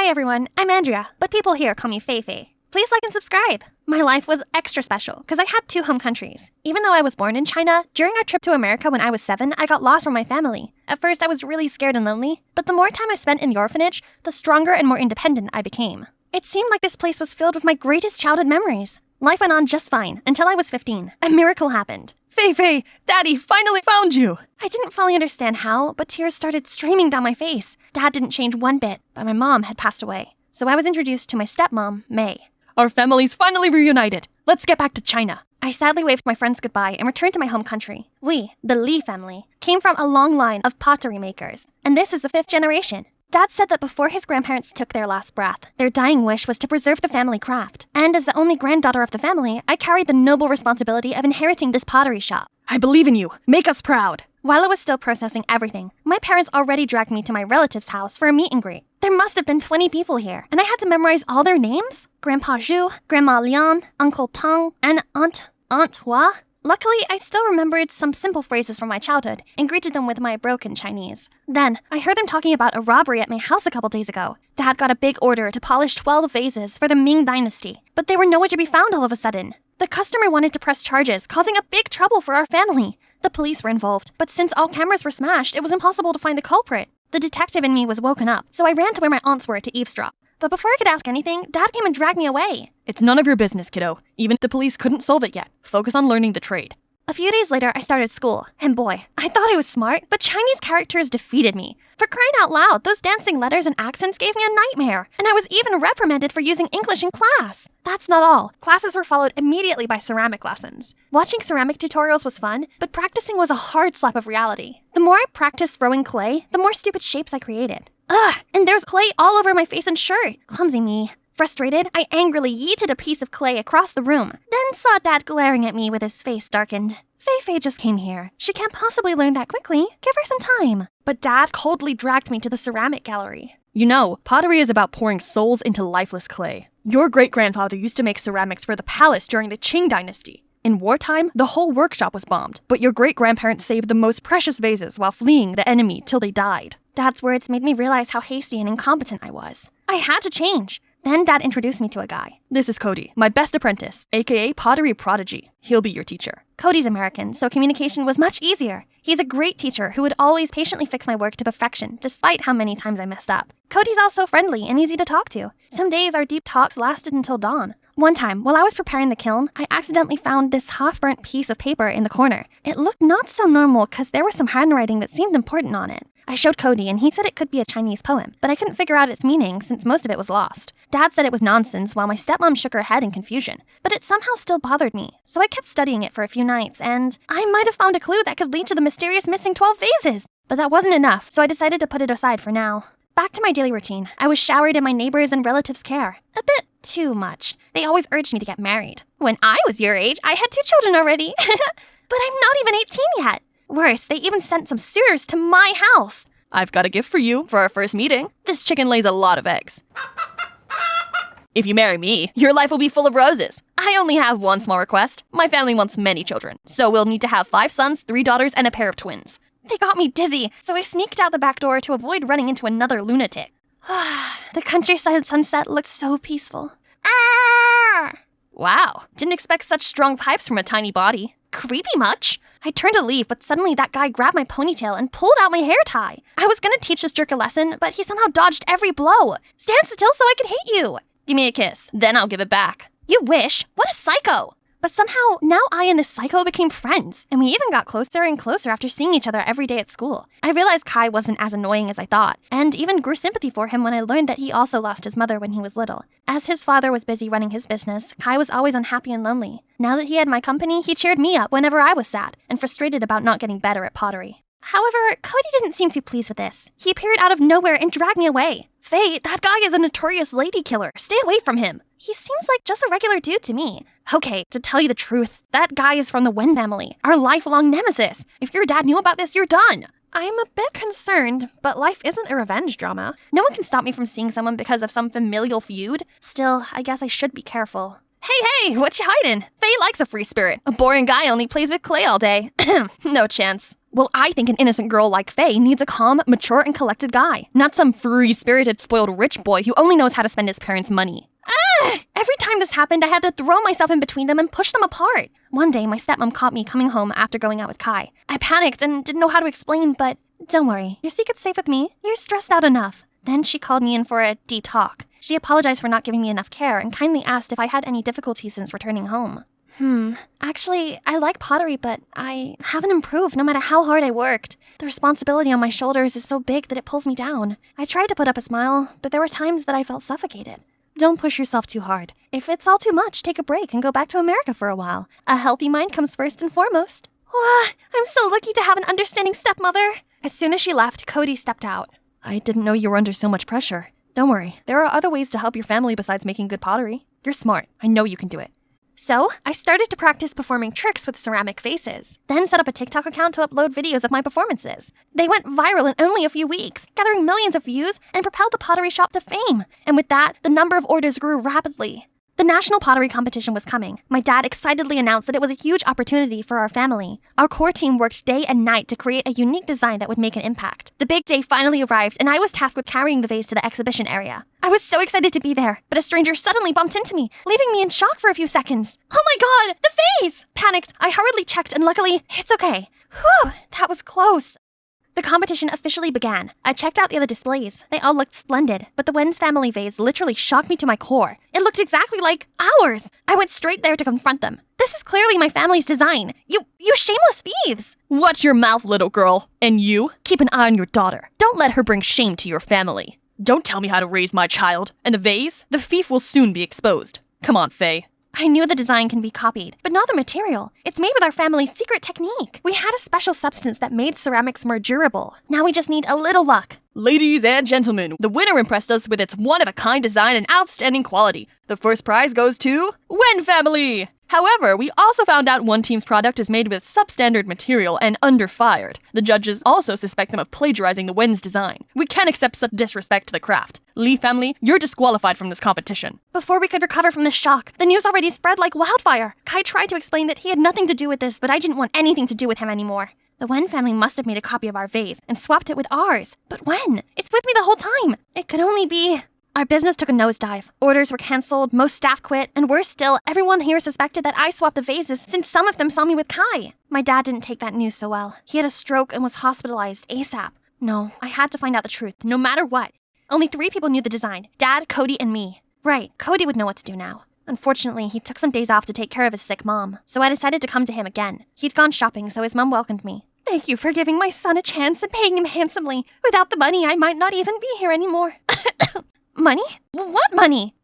Hi everyone, I'm Andrea, but people here call me Feifei. Please like and subscribe. My life was extra special because I had two home countries. Even though I was born in China, during our trip to America when I was 7, I got lost from my family. At first, I was really scared and lonely, but the more time I spent in the orphanage, the stronger and more independent I became. It seemed like this place was filled with my greatest childhood memories. Life went on just fine until I was 15. A miracle happened. Feifei, Daddy finally found you! I didn't fully understand how, but tears started streaming down my face. Dad didn't change one bit, but my mom had passed away. So I was introduced to my stepmom, May. Our families finally reunited. Let's get back to China. I sadly waved my friends goodbye and returned to my home country. We, the Li family, came from a long line of pottery makers, and this is the 5th generation. Dad said that before his grandparents took their last breath, their dying wish was to preserve the family craft. And as the only granddaughter of the family, I carried the noble responsibility of inheriting this pottery shop. I believe in you. Make us proud. While I was still processing everything, my parents already dragged me to my relative's house for a meet and greet. There must have been 20 people here, and I had to memorize all their names? Grandpa Zhu, Grandma Lian, Uncle Tang, and Aunt Hua. Luckily, I still remembered some simple phrases from my childhood and greeted them with my broken Chinese. Then, I heard them talking about a robbery at my house a couple days ago. Dad got a big order to polish 12 vases for the Ming Dynasty, but they were nowhere to be found all of a sudden. The customer wanted to press charges, causing a big trouble for our family. The police were involved, but since all cameras were smashed, it was impossible to find the culprit. The detective in me was woken up, so I ran to where my aunts were to eavesdrop. But before I could ask anything, Dad came and dragged me away. It's none of your business, kiddo. Even the police couldn't solve it yet. Focus on learning the trade. A few days later, I started school, and boy, I thought I was smart, but Chinese characters defeated me. For crying out loud, those dancing letters and accents gave me a nightmare, and I was even reprimanded for using English in class. That's not all. Classes were followed immediately by ceramic lessons. Watching ceramic tutorials was fun, but practicing was a hard slap of reality. The more I practiced throwing clay, the more stupid shapes I created. Ugh, and there's clay all over my face and shirt. Clumsy me. Frustrated, I angrily yeeted a piece of clay across the room, then saw Dad glaring at me with his face darkened. Feifei just came here. She can't possibly learn that quickly. Give her some time. But Dad coldly dragged me to the ceramic gallery. You know, pottery is about pouring souls into lifeless clay. Your great-grandfather used to make ceramics for the palace during the Qing dynasty. In wartime, the whole workshop was bombed, but your great-grandparents saved the most precious vases while fleeing the enemy till they died. Dad's words made me realize how hasty and incompetent I was. I had to change. Then Dad introduced me to a guy. This is Cody, my best apprentice, aka Pottery Prodigy. He'll be your teacher. Cody's American, so communication was much easier. He's a great teacher who would always patiently fix my work to perfection, despite how many times I messed up. Cody's also friendly and easy to talk to. Some days our deep talks lasted until dawn. One time, while I was preparing the kiln, I accidentally found this half-burnt piece of paper in the corner. It looked not so normal because there was some handwriting that seemed important on it. I showed Cody and he said it could be a Chinese poem, but I couldn't figure out its meaning since most of it was lost. Dad said it was nonsense while my stepmom shook her head in confusion, but it somehow still bothered me, so I kept studying it for a few nights and I might have found a clue that could lead to the mysterious missing 12 vases. But that wasn't enough, so I decided to put it aside for now. Back to my daily routine. I was showered in my neighbors' and relatives' care. A bit too much. They always urged me to get married. When I was your age, I had 2 children already. But I'm not even 18 yet. Worse, they even sent some suitors to my house. I've got a gift for you for our first meeting. This chicken lays a lot of eggs. If you marry me, your life will be full of roses. I only have one small request. My family wants many children, so we'll need to have 5 sons, 3 daughters, and a pair of twins. They got me dizzy, so I sneaked out the back door to avoid running into another lunatic. The countryside sunset looked so peaceful. Wow, didn't expect such strong pipes from a tiny body. Creepy much? I turned to leave, but suddenly that guy grabbed my ponytail and pulled out my hair tie. I was gonna teach this jerk a lesson, but he somehow dodged every blow. Stand still so I could hit you. Give me a kiss, then I'll give it back. You wish. What a psycho. But somehow, now I and this psycho became friends, and we even got closer and closer after seeing each other every day at school. I realized Kai wasn't as annoying as I thought, and even grew sympathy for him when I learned that he also lost his mother when he was little. As his father was busy running his business, Kai was always unhappy and lonely. Now that he had my company, he cheered me up whenever I was sad, and frustrated about not getting better at pottery. However, Cody didn't seem too pleased with this. He appeared out of nowhere and dragged me away. Faye, that guy is a notorious lady killer. Stay away from him. He seems like just a regular dude to me. Okay, to tell you the truth, that guy is from the Wen family, our lifelong nemesis. If your dad knew about this, you're done. I'm a bit concerned, but life isn't a revenge drama. No one can stop me from seeing someone because of some familial feud. Still, I guess I should be careful. Hey, what you hiding? Faye likes a free spirit. A boring guy only plays with clay all day. No chance. Well, I think an innocent girl like Faye needs a calm, mature, and collected guy, not some free-spirited, spoiled rich boy who only knows how to spend his parents' money. Every time this happened, I had to throw myself in between them and push them apart. One day, my stepmom caught me coming home after going out with Kai. I panicked and didn't know how to explain, but don't worry, your secret's safe with me. You're stressed out enough. Then she called me in for a talk. She apologized for not giving me enough care and kindly asked if I had any difficulties since returning home. Actually, I like pottery, but I haven't improved no matter how hard I worked. The responsibility on my shoulders is so big that it pulls me down. I tried to put up a smile, but there were times that I felt suffocated. Don't push yourself too hard. If it's all too much, take a break and go back to America for a while. A healthy mind comes first and foremost. Wow, I'm so lucky to have an understanding stepmother. As soon as she left, Cody stepped out. I didn't know you were under so much pressure. Don't worry, there are other ways to help your family besides making good pottery. You're smart. I know you can do it. So, I started to practice performing tricks with ceramic vases, then set up a TikTok account to upload videos of my performances. They went viral in only a few weeks, gathering millions of views and propelled the pottery shop to fame. And with that, the number of orders grew rapidly. The national pottery competition was coming. My dad excitedly announced that it was a huge opportunity for our family. Our core team worked day and night to create a unique design that would make an impact. The big day finally arrived, and I was tasked with carrying the vase to the exhibition area. I was so excited to be there, but a stranger suddenly bumped into me, leaving me in shock for a few seconds. Oh my god, the vase! Panicked, I hurriedly checked, and luckily, it's okay. Whew, that was close. The competition officially began. I checked out the other displays. They all looked splendid, but the Wen's family vase literally shocked me to my core. It looked exactly like ours. I went straight there to confront them. This is clearly my family's design. You shameless thieves! Watch your mouth, little girl. And you, keep an eye on your daughter. Don't let her bring shame to your family. Don't tell me how to raise my child. And the vase? The thief will soon be exposed. Come on, Faye. I knew the design can be copied, but not the material. It's made with our family's secret technique. We had a special substance that made ceramics more durable. Now we just need a little luck. Ladies and gentlemen, the winner impressed us with its one-of-a-kind design and outstanding quality. The first prize goes to Wen family! However, we also found out one team's product is made with substandard material and under-fired. The judges also suspect them of plagiarizing the Wen's design. We can't accept such disrespect to the craft. Lee family, you're disqualified from this competition. Before we could recover from the shock, the news already spread like wildfire. Kai tried to explain that he had nothing to do with this, but I didn't want anything to do with him anymore. The Wen family must have made a copy of our vase and swapped it with ours. But when? It's with me the whole time. It could only be... Our business took a nosedive. Orders were canceled, most staff quit, and worse still, everyone here suspected that I swapped the vases since some of them saw me with Kai. My dad didn't take that news so well. He had a stroke and was hospitalized ASAP. No, I had to find out the truth, no matter what. Only 3 people knew the design: Dad, Cody, and me. Right, Cody would know what to do now. Unfortunately, he took some days off to take care of his sick mom, so I decided to come to him again. He'd gone shopping, so his mom welcomed me. Thank you for giving my son a chance and paying him handsomely. Without the money, I might not even be here anymore. Money? What money?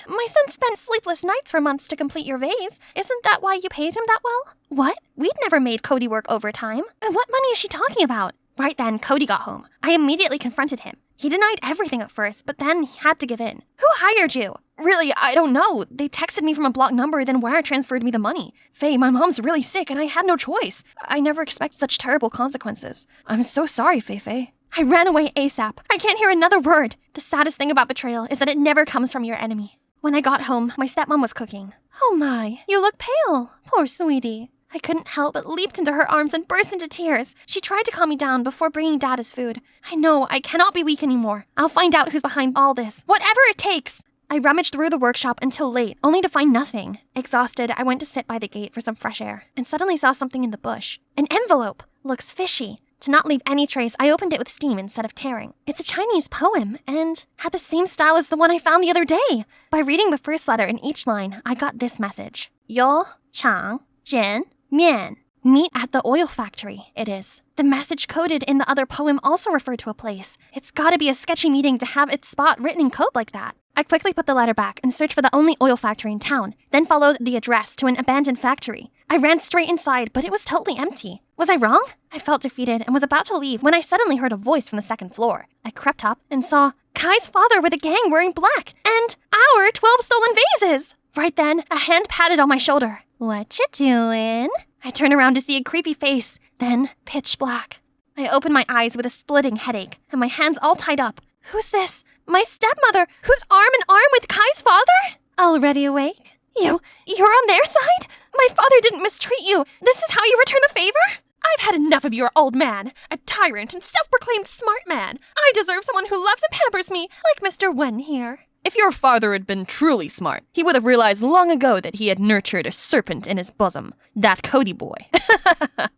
My son spent sleepless nights for months to complete your vase. Isn't that why you paid him that well? What? We'd never made Cody work overtime. What money is she talking about? Right then, Cody got home. I immediately confronted him. He denied everything at first, but then he had to give in. Who hired you? Really, I don't know. They texted me from a blocked number, then wire transferred me the money. Faye, my mom's really sick and I had no choice. I never expected such terrible consequences. I'm so sorry, Faye. I ran away ASAP. I can't hear another word. The saddest thing about betrayal is that it never comes from your enemy. When I got home, my stepmom was cooking. Oh my, you look pale. Poor sweetie. I couldn't help but leaped into her arms and burst into tears. She tried to calm me down before bringing Dad his food. I know, I cannot be weak anymore. I'll find out who's behind all this. Whatever it takes. I rummaged through the workshop until late, only to find nothing. Exhausted, I went to sit by the gate for some fresh air, and suddenly saw something in the bush. An envelope. Looks fishy. To not leave any trace, I opened it with steam instead of tearing. It's a Chinese poem, and had the same style as the one I found the other day. By reading the first letter in each line, I got this message. Yo, Chang, Jian, Mian. Meet at the oil factory, it is. The message coded in the other poem also referred to a place. It's gotta be a sketchy meeting to have its spot written in code like that. I quickly put the letter back and searched for the only oil factory in town, then followed the address to an abandoned factory. I ran straight inside, but it was totally empty. Was I wrong? I felt defeated and was about to leave when I suddenly heard a voice from the second floor. I crept up and saw Kai's father with a gang wearing black, and our 12 stolen vases! Right then, a hand patted on my shoulder. What you doing? I turned around to see a creepy face, then pitch black. I opened my eyes with a splitting headache, and my hands all tied up. Who's this? My stepmother, who's arm in arm with Kai's father? Already awake? You're on their side? My father didn't mistreat you. This is how you return the favor? I've had enough of your old man, a tyrant and self-proclaimed smart man. I deserve someone who loves and pampers me, like Mr. Wen here. If your father had been truly smart, he would have realized long ago that he had nurtured a serpent in his bosom. That Cody boy.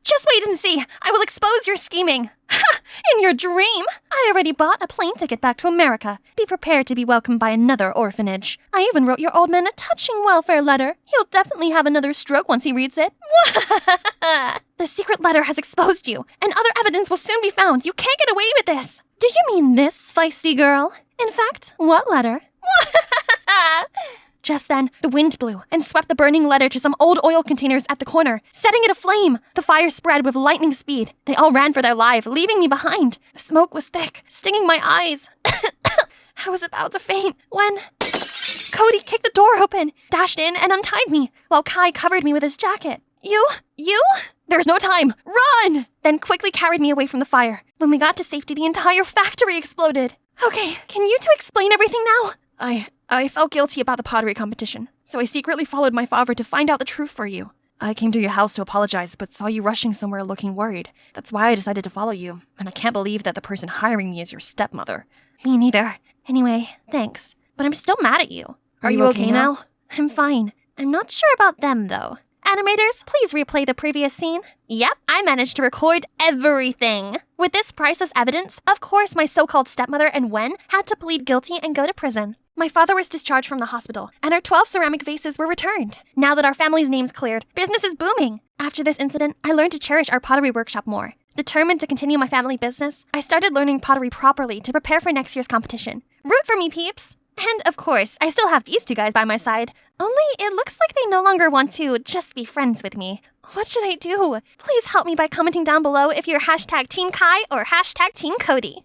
Just wait and see. I will expose your scheming. Ha! In your dream? I already bought a plane ticket back to America. Be prepared to be welcomed by another orphanage. I even wrote your old man a touching welfare letter. He'll definitely have another stroke once he reads it. The secret letter has exposed you, and other evidence will soon be found. You can't get away with this. Do you mean this, feisty girl? In fact, what letter? Just then, the wind blew and swept the burning letter to some old oil containers at the corner, setting it aflame. The fire spread with lightning speed. They all ran for their life, leaving me behind. The smoke was thick, stinging my eyes. I was about to faint when Cody kicked the door open, dashed in, and untied me, while Kai covered me with his jacket. You? There's no time! Run! Then quickly carried me away from the fire. When we got to safety, the entire factory exploded. Okay, can you two explain everything now? I felt guilty about the pottery competition, so I secretly followed my father to find out the truth for you. I came to your house to apologize, but saw you rushing somewhere looking worried. That's why I decided to follow you, and I can't believe that the person hiring me is your stepmother. Me neither. Anyway, thanks. But I'm still mad at you. Are you okay now? I'm fine. I'm not sure about them, though. Animators, please replay the previous scene. Yep, I managed to record everything. With this priceless evidence, of course my so-called stepmother and Wen had to plead guilty and go to prison. My father was discharged from the hospital, and our 12 ceramic vases were returned. Now that our family's name's cleared, business is booming. After this incident, I learned to cherish our pottery workshop more. Determined to continue my family business, I started learning pottery properly to prepare for next year's competition. Root for me, peeps! And of course, I still have these two guys by my side. Only it looks like they no longer want to just be friends with me. What should I do? Please help me by commenting down below if you're hashtag Team Kai or hashtag Team Cody.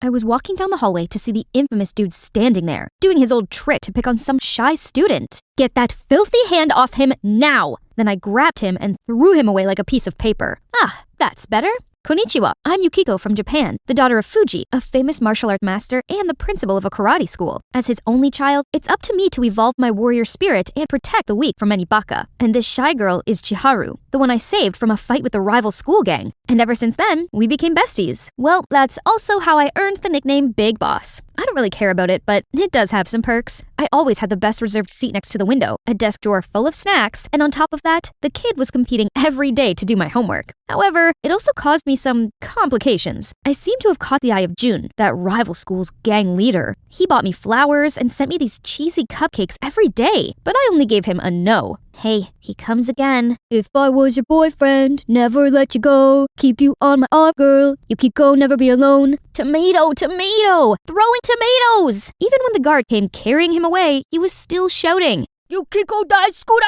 I was walking down the hallway to see the infamous dude standing there, doing his old trick to pick on some shy student. Get that filthy hand off him now! Then I grabbed him and threw him away like a piece of paper. Ah, that's better. Konnichiwa, I'm Yukiko from Japan, the daughter of Fuji, a famous martial art master and the principal of a karate school. As his only child, it's up to me to evolve my warrior spirit and protect the weak from any baka. And this shy girl is Chiharu, the one I saved from a fight with the rival school gang. And ever since then, we became besties. Well, that's also how I earned the nickname Big Boss. I don't really care about it, but it does have some perks. I always had the best reserved seat next to the window, a desk drawer full of snacks, and on top of that, the kid was competing every day to do my homework. However, it also caused me some complications. I seem to have caught the eye of Jun, that rival school's gang leader. He bought me flowers and sent me these cheesy cupcakes every day, but I only gave him a no. Hey, he comes again. If I was your boyfriend, never let you go. Keep you on my arm, girl. Yukiko, never be alone. Tomato, tomato! Throwing tomatoes! Even when the guard came carrying him away, he was still shouting, Yukiko died, scooter!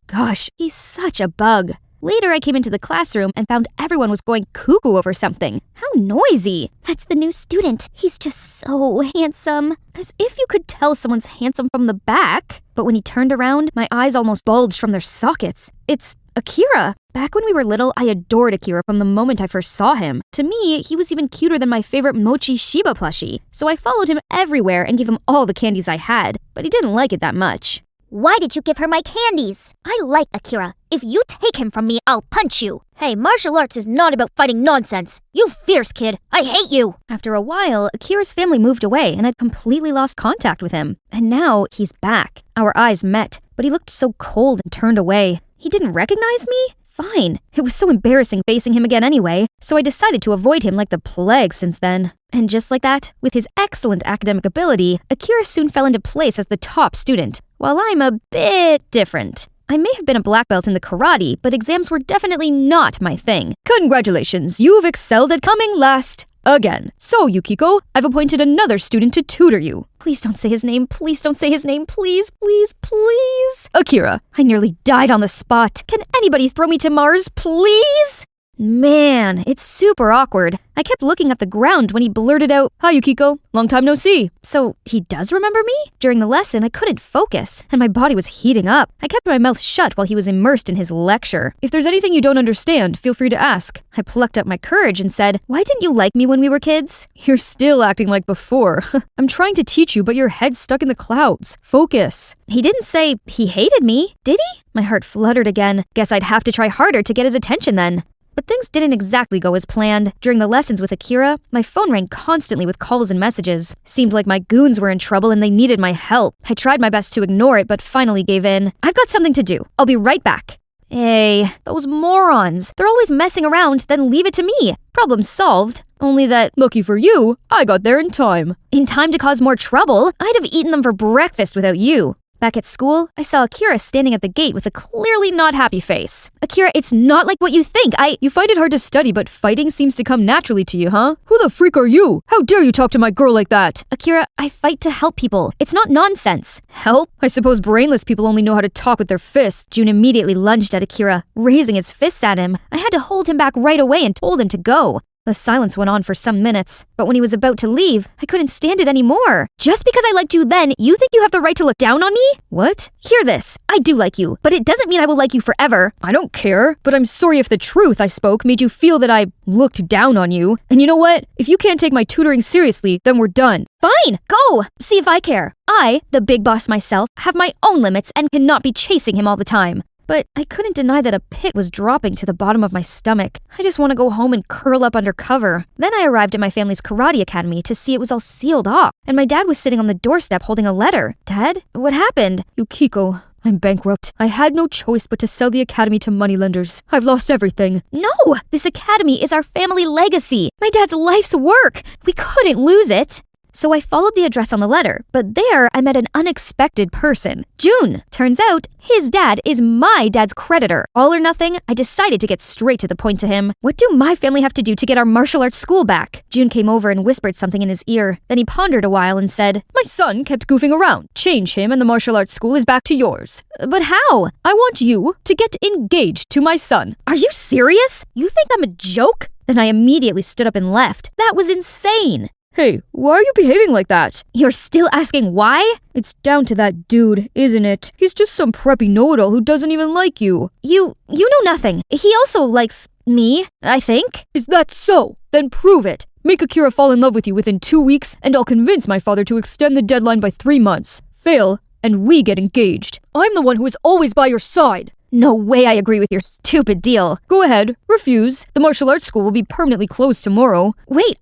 Gosh, he's such a bug. Later, I came into the classroom and found everyone was going cuckoo over something. How noisy! That's the new student. He's just so handsome. As if you could tell someone's handsome from the back. But when he turned around, my eyes almost bulged from their sockets. It's Akira. Back when we were little, I adored Akira from the moment I first saw him. To me, he was even cuter than my favorite Mochi Shiba plushie. So I followed him everywhere and gave him all the candies I had. But he didn't like it that much. Why did you give her my candies? I like Akira. If you take him from me, I'll punch you. Hey, martial arts is not about fighting nonsense. You fierce kid. I hate you. After a while, Akira's family moved away and I'd completely lost contact with him. And now he's back. Our eyes met, but he looked so cold and turned away. He didn't recognize me? Fine. It was so embarrassing facing him again anyway, so I decided to avoid him like the plague since then. And just like that, with his excellent academic ability, Akira soon fell into place as the top student, while I'm a bit different. I may have been a black belt in the karate, but exams were definitely not my thing. Congratulations, you've excelled at coming last. Again. So, Yukiko, I've appointed another student to tutor you. Please don't say his name. Please don't say his name. Please, please, please. Akira, I nearly died on the spot. Can anybody throw me to Mars, please? Man, it's super awkward. I kept looking at the ground when he blurted out, "Hi, Yukiko. Long time no see." So he does remember me? During the lesson, I couldn't focus, and my body was heating up. I kept my mouth shut while he was immersed in his lecture. "If there's anything you don't understand, feel free to ask." I plucked up my courage and said, "Why didn't you like me when we were kids?" "You're still acting like before." "I'm trying to teach you, but your head's stuck in the clouds. Focus." He didn't say he hated me, did he? My heart fluttered again. Guess I'd have to try harder to get his attention then. But things didn't exactly go as planned. During the lessons with Akira, my phone rang constantly with calls and messages. Seemed like my goons were in trouble and they needed my help. I tried my best to ignore it, but finally gave in. "I've got something to do. I'll be right back." Hey, those morons. They're always messing around, then leave it to me. Problem solved. Only that, lucky for you, I got there in time. In time to cause more trouble? I'd have eaten them for breakfast without you. Back at school, I saw Akira standing at the gate with a clearly not happy face. "Akira, it's not like what you think. You find it hard to study, but fighting seems to come naturally to you, huh? Who the freak are you? How dare you talk to my girl like that?" "Akira, I fight to help people. It's not nonsense." "Help? I suppose brainless people only know how to talk with their fists." Jun immediately lunged at Akira, raising his fists at him. I had to hold him back right away and told him to go. The silence went on for some minutes, but when he was about to leave, I couldn't stand it anymore. "Just because I liked you then, you think you have the right to look down on me?" "What?" "Hear this. I do like you, but it doesn't mean I will like you forever." "I don't care, but I'm sorry if the truth I spoke made you feel that I looked down on you. And you know what? If you can't take my tutoring seriously, then we're done." "Fine, go! See if I care. I, the big boss myself, have my own limits and cannot be chasing him all the time." But I couldn't deny that a pit was dropping to the bottom of my stomach. I just want to go home and curl up under cover. Then I arrived at my family's karate academy to see it was all sealed off, and my dad was sitting on the doorstep holding a letter. "Dad, what happened?" "Yukiko, I'm bankrupt. I had no choice but to sell the academy to moneylenders. I've lost everything." "No! This academy is our family legacy. My dad's life's work. We couldn't lose it." So I followed the address on the letter, but there I met an unexpected person. Jun. Turns out, his dad is my dad's creditor. All or nothing, I decided to get straight to the point to him. "What do my family have to do to get our martial arts school back?" Jun came over and whispered something in his ear. Then he pondered a while and said, "My son kept goofing around. Change him and the martial arts school is back to yours." "But how?" "I want you to get engaged to my son." "Are you serious? You think I'm a joke?" Then I immediately stood up and left. That was insane. "Hey, why are you behaving like that?" "You're still asking why?" "It's down to that dude, isn't it? He's just some preppy know-it-all who doesn't even like you." You know nothing. He also likes me, I think." "Is that so? Then prove it. Make Akira fall in love with you within 2 weeks, and I'll convince my father to extend the deadline by 3 months. Fail, and we get engaged. I'm the one who is always by your side." "No way I agree with your stupid deal." "Go ahead, refuse. The martial arts school will be permanently closed tomorrow." "Wait,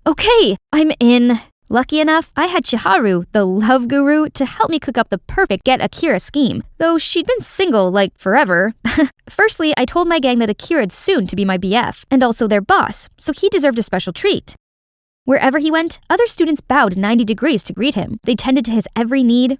okay, I'm in." Lucky enough, I had Chiharu, the love guru, to help me cook up the perfect get Akira scheme, though she'd been single, like, forever. Firstly, I told my gang that Akira'd soon to be my BF, and also their boss, so he deserved a special treat. Wherever he went, other students bowed 90 degrees to greet him. They tended to his every need,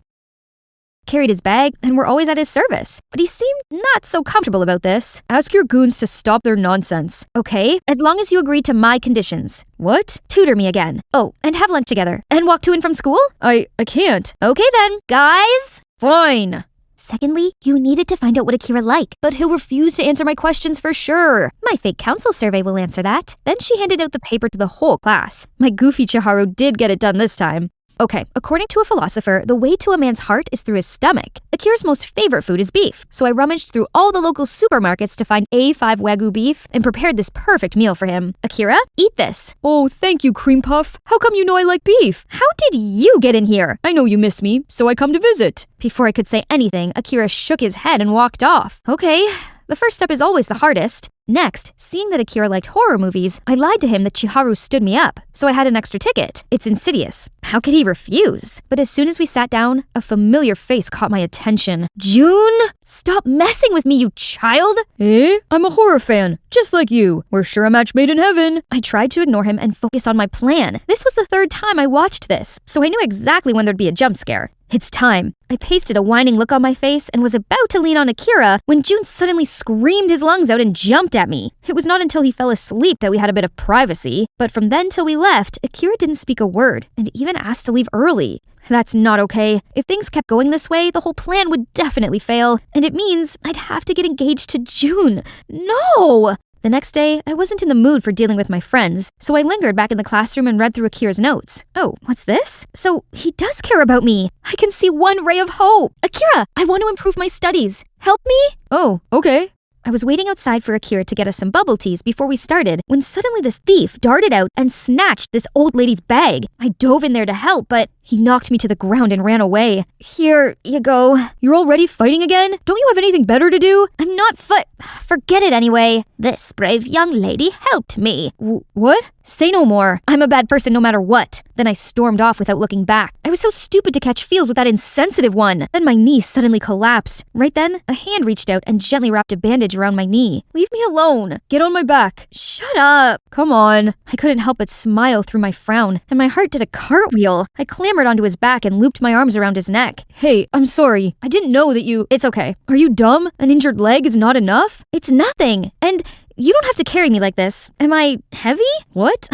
carried his bag, and were always at his service. But he seemed not so comfortable about this. "Ask your goons to stop their nonsense." "Okay, as long as you agree to my conditions." "What?" "Tutor me again. Oh, and have lunch together. And walk to and from school?" I can't." "Okay then. Guys?" "Fine." "Secondly, you needed to find out what Akira liked, but he'll refuse to answer my questions for sure. My fake council survey will answer that." Then she handed out the paper to the whole class. My goofy Chiharu did get it done this time. "Okay, according to a philosopher, the way to a man's heart is through his stomach. Akira's most favorite food is beef, so I rummaged through all the local supermarkets to find A5 Wagyu beef and prepared this perfect meal for him. Akira, eat this." "Oh, thank you, Cream Puff. How come you know I like beef?" "How did you get in here?" "I know you miss me, so I come to visit." Before I could say anything, Akira shook his head and walked off. Okay, the first step is always the hardest. Next, seeing that Akira liked horror movies, I lied to him that Chiharu stood me up, so I had an extra ticket. It's insidious. How could he refuse? But as soon as we sat down, a familiar face caught my attention. "Jun! Stop messing with me, you child!" "Eh? I'm a horror fan, just like you. We're sure a match made in heaven." I tried to ignore him and focus on my plan. This was the 3rd time I watched this, so I knew exactly when there'd be a jump scare. "It's time." I pasted a whining look on my face and was about to lean on Akira when Jun suddenly screamed his lungs out and jumped at me. It was not until he fell asleep that we had a bit of privacy, but from then till we left, Akira didn't speak a word and even asked to leave early. That's not okay. If things kept going this way, the whole plan would definitely fail, and it means I'd have to get engaged to Jun. No! The next day, I wasn't in the mood for dealing with my friends, so I lingered back in the classroom and read through Akira's notes. Oh, what's this? So, he does care about me. I can see one ray of hope. Akira, I want to improve my studies. Help me? Oh, okay. I was waiting outside for Akira to get us some bubble teas before we started when suddenly this thief darted out and snatched this old lady's bag. I dove in there to help, but he knocked me to the ground and ran away. Here you go. You're already fighting again? Don't you have anything better to do? I'm not forget it anyway. This brave young lady helped me. What? Say no more. I'm a bad person no matter what. Then I stormed off without looking back. I was so stupid to catch feels with that insensitive one. Then my knee suddenly collapsed. Right then, a hand reached out and gently wrapped a bandage around my knee. Leave me alone. Get on my back. Shut up. Come on. I couldn't help but smile through my frown, and my heart did a cartwheel. I clambered onto his back and looped my arms around his neck. Hey, I'm sorry. I didn't know that you... It's okay. Are you dumb? An injured leg is not enough? It's nothing. And you don't have to carry me like this. Am I heavy? What?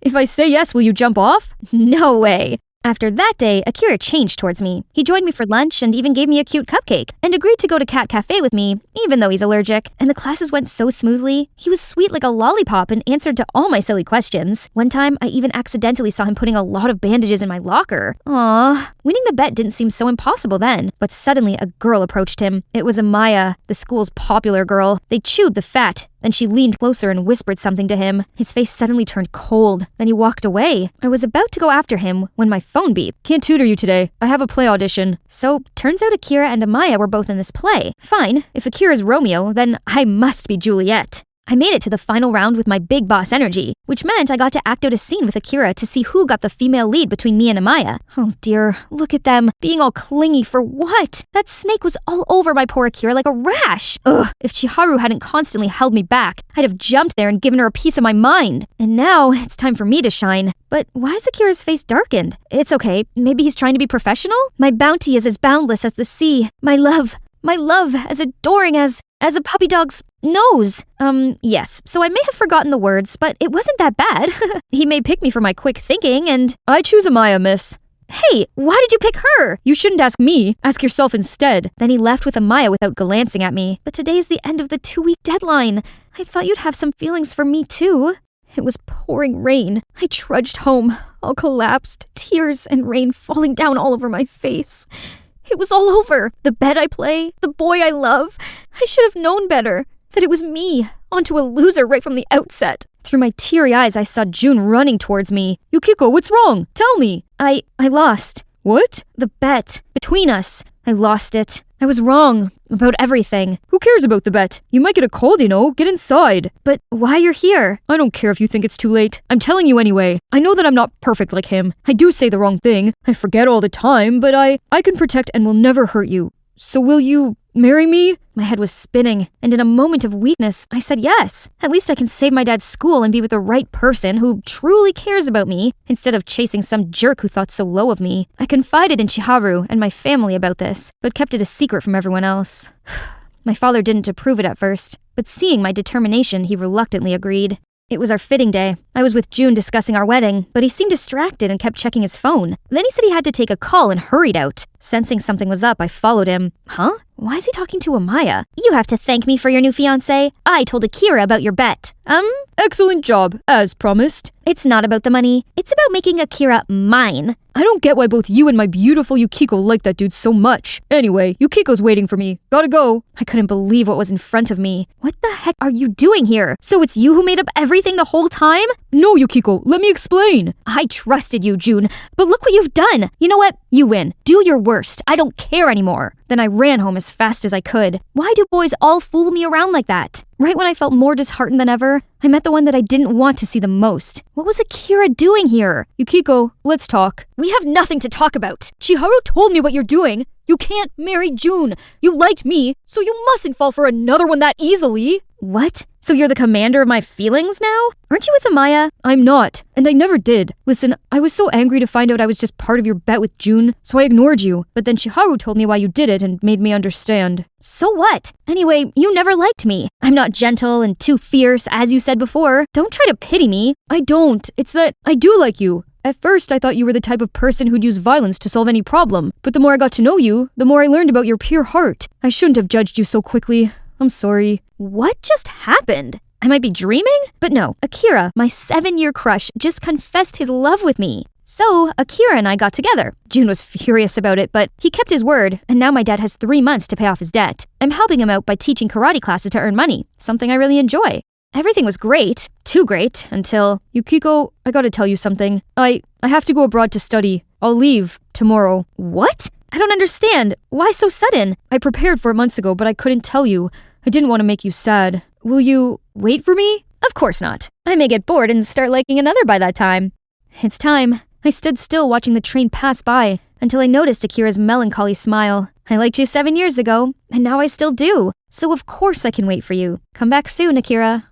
If I say yes, will you jump off? No way. After that day, Akira changed towards me. He joined me for lunch and even gave me a cute cupcake, and agreed to go to Cat Cafe with me, even though he's allergic. And the classes went so smoothly. He was sweet like a lollipop and answered to all my silly questions. One time, I even accidentally saw him putting a lot of bandages in my locker. Aww. Winning the bet didn't seem so impossible then, but suddenly a girl approached him. It was Amaya, the school's popular girl. They chewed the fat. Then she leaned closer and whispered something to him. His face suddenly turned cold. Then he walked away. I was about to go after him when my phone beeped. Can't tutor you today. I have a play audition. So, turns out Akira and Amaya were both in this play. Fine, if Akira's Romeo, then I must be Juliet. I made it to the final round with my big boss energy, which meant I got to act out a scene with Akira to see who got the female lead between me and Amaya. Oh dear, look at them, being all clingy for what? That snake was all over my poor Akira like a rash. Ugh, if Chiharu hadn't constantly held me back, I'd have jumped there and given her a piece of my mind. And now, it's time for me to shine. But why is Akira's face darkened? It's okay, maybe he's trying to be professional? My bounty is as boundless as the sea. My love as adoring as a puppy dog's nose. Yes, so I may have forgotten the words, but it wasn't that bad. He may pick me for my quick thinking and... I choose Amaya, miss. Hey, why did you pick her? You shouldn't ask me. Ask yourself instead. Then he left with Amaya without glancing at me. But today's the end of the 2-week deadline. I thought you'd have some feelings for me too. It was pouring rain. I trudged home, all collapsed, tears and rain falling down all over my face. It was all over. The bed I play, the boy I love. I should have known better. That it was me, onto a loser right from the outset. Through my teary eyes, I saw June running towards me. Yukiko, what's wrong? Tell me. I lost. What? The bet. Between us. I lost it. I was wrong. About everything. Who cares about the bet? You might get a cold, you know. Get inside. But why you're here? I don't care if you think it's too late. I'm telling you anyway. I know that I'm not perfect like him. I do say the wrong thing. I forget all the time, but I can protect and will never hurt you. So will you marry me? My head was spinning, and in a moment of weakness, I said yes. At least I can save my dad's school and be with the right person who truly cares about me, instead of chasing some jerk who thought so low of me. I confided in Chiharu and my family about this, but kept it a secret from everyone else. My father didn't approve it at first, but seeing my determination, he reluctantly agreed. It was our fitting day. I was with June discussing our wedding, but he seemed distracted and kept checking his phone. Then he said he had to take a call and hurried out. Sensing something was up, I followed him. Huh? Why is he talking to Amaya? You have to thank me for your new fiancé. I told Akira about your bet. Excellent job, as promised. It's not about the money. It's about making Akira mine. I don't get why both you and my beautiful Yukiko like that dude so much. Anyway, Yukiko's waiting for me. Gotta go. I couldn't believe what was in front of me. What the heck are you doing here? So it's you who made up everything the whole time? No, Yukiko, let me explain. I trusted you, June, but look what you've done. You know what? You win. Do your worst. I don't care anymore. Then I ran home as fast as I could. Why do boys all fool me around like that? Right when I felt more disheartened than ever, I met the one that I didn't want to see the most. What was Akira doing here? Yukiko, let's talk. We have nothing to talk about. Chiharu told me what you're doing. You can't marry June. You liked me, so you mustn't fall for another one that easily. What? So you're the commander of my feelings now? Aren't you with Amaya? I'm not, and I never did. Listen, I was so angry to find out I was just part of your bet with June, so I ignored you. But then Chiharu told me why you did it and made me understand. So what? Anyway, you never liked me. I'm not gentle and too fierce, as you said before. Don't try to pity me. I don't. It's that I do like you. At first, I thought you were the type of person who'd use violence to solve any problem. But the more I got to know you, the more I learned about your pure heart. I shouldn't have judged you so quickly. I'm sorry. What just happened? I might be dreaming? But no, Akira, my 7-year crush, just confessed his love with me. So, Akira and I got together. Jun was furious about it, but he kept his word, and now my dad has 3 months to pay off his debt. I'm helping him out by teaching karate classes to earn money, something I really enjoy. Everything was great, too great, until... Yukiko, I gotta tell you something. I have to go abroad to study. I'll leave tomorrow. What? I don't understand. Why so sudden? I prepared for it months ago, but I couldn't tell you. I didn't want to make you sad. Will you wait for me? Of course not. I may get bored and start liking another by that time. It's time. I stood still watching the train pass by until I noticed Akira's melancholy smile. I liked you 7 years ago, and now I still do. So of course I can wait for you. Come back soon, Akira.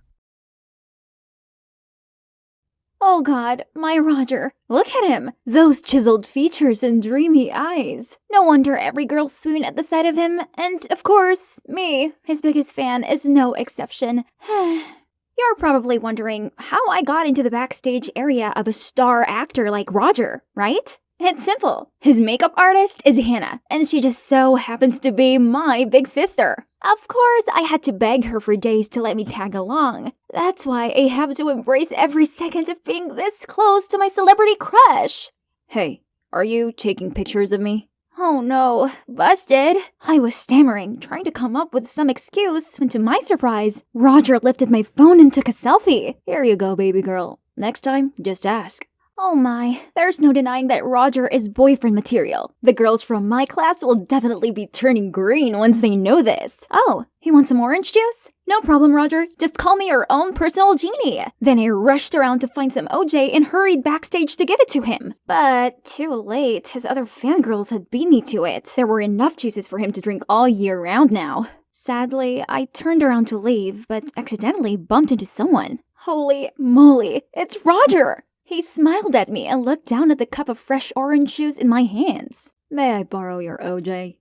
Oh God, my Roger. Look at him. Those chiseled features and dreamy eyes. No wonder every girl swooned at the sight of him. And of course, me, his biggest fan, is no exception. You're probably wondering how I got into the backstage area of a star actor like Roger, right? It's simple. His makeup artist is Hannah, and she just so happens to be my big sister. Of course, I had to beg her for days to let me tag along. That's why I have to embrace every second of being this close to my celebrity crush. Hey, are you taking pictures of me? Oh no, busted. I was stammering, trying to come up with some excuse, when to my surprise, Roger lifted my phone and took a selfie. Here you go, baby girl. Next time, just ask. Oh my, there's no denying that Roger is boyfriend material. The girls from my class will definitely be turning green once they know this. Oh, you want some orange juice? No problem, Roger. Just call me your own personal genie. Then I rushed around to find some OJ and hurried backstage to give it to him. But too late. His other fangirls had beat me to it. There were enough juices for him to drink all year round now. Sadly, I turned around to leave, but accidentally bumped into someone. Holy moly, it's Roger! He smiled at me and looked down at the cup of fresh orange juice in my hands. May I borrow your OJ?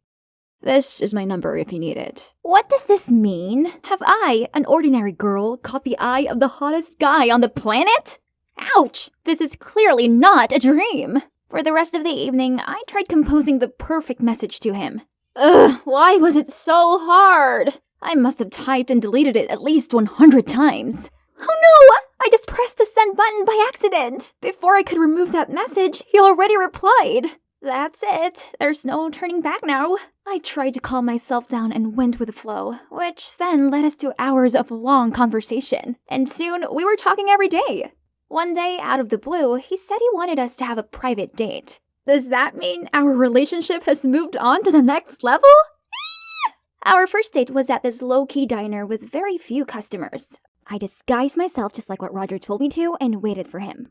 This is my number if you need it. What does this mean? Have I, an ordinary girl, caught the eye of the hottest guy on the planet? Ouch! This is clearly not a dream. For the rest of the evening, I tried composing the perfect message to him. Ugh, why was it so hard? I must have typed and deleted it at least 100 times. Oh no! I just pressed the send button by accident! Before I could remove that message, he already replied. That's it. There's no turning back now. I tried to calm myself down and went with the flow, which then led us to hours of long conversation. And soon, we were talking every day. One day, out of the blue, he said he wanted us to have a private date. Does that mean our relationship has moved on to the next level? Our first date was at this low-key diner with very few customers. I disguised myself just like what Roger told me to and waited for him.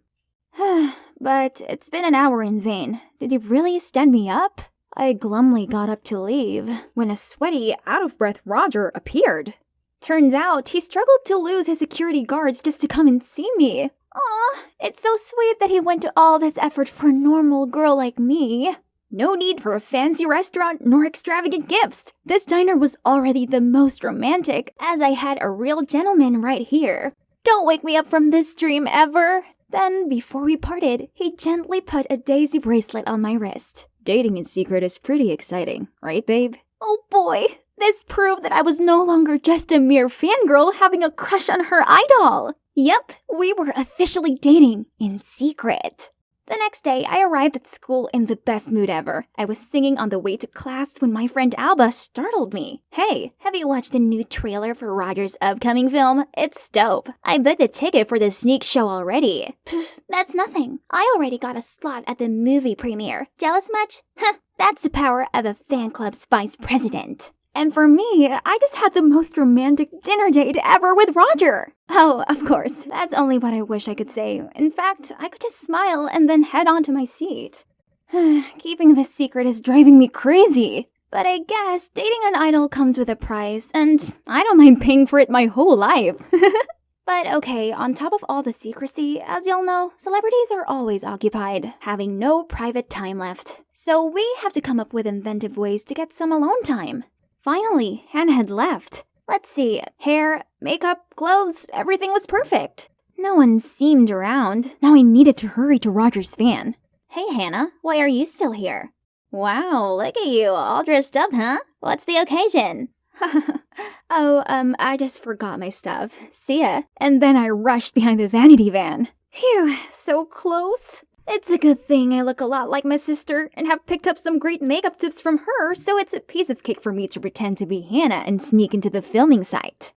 But it's been an hour in vain. Did he really stand me up? I glumly got up to leave when a sweaty, out-of-breath Roger appeared. Turns out he struggled to lose his security guards just to come and see me. Aw, it's so sweet that he went to all this effort for a normal girl like me. No need for a fancy restaurant nor extravagant gifts. This diner was already the most romantic, as I had a real gentleman right here. Don't wake me up from this dream ever. Then, before we parted, he gently put a daisy bracelet on my wrist. Dating in secret is pretty exciting, right, babe? Oh boy, this proved that I was no longer just a mere fangirl having a crush on her idol. Yep, we were officially dating in secret. The next day, I arrived at school in the best mood ever. I was singing on the way to class when my friend Alba startled me. Hey, have you watched the new trailer for Roger's upcoming film? It's dope. I booked a ticket for the sneak show already. Pfft, that's nothing. I already got a slot at the movie premiere. Jealous much? Huh, that's the power of a fan club's vice president. And for me, I just had the most romantic dinner date ever with Roger. Oh, of course, that's only what I wish I could say. In fact, I could just smile and then head on to my seat. Keeping this secret is driving me crazy. But I guess dating an idol comes with a price, and I don't mind paying for it my whole life. But okay, on top of all the secrecy, as y'all know, celebrities are always occupied, having no private time left. So we have to come up with inventive ways to get some alone time. Finally, Hannah had left. Let's see, hair, makeup, clothes, everything was perfect. No one seemed around. Now I needed to hurry to Roger's van. Hey Hannah, why are you still here? Wow, look at you, all dressed up, huh? What's the occasion? I just forgot my stuff. See ya. And then I rushed behind the vanity van. Phew, so close. It's a good thing I look a lot like my sister and have picked up some great makeup tips from her, so it's a piece of cake for me to pretend to be Hannah and sneak into the filming site.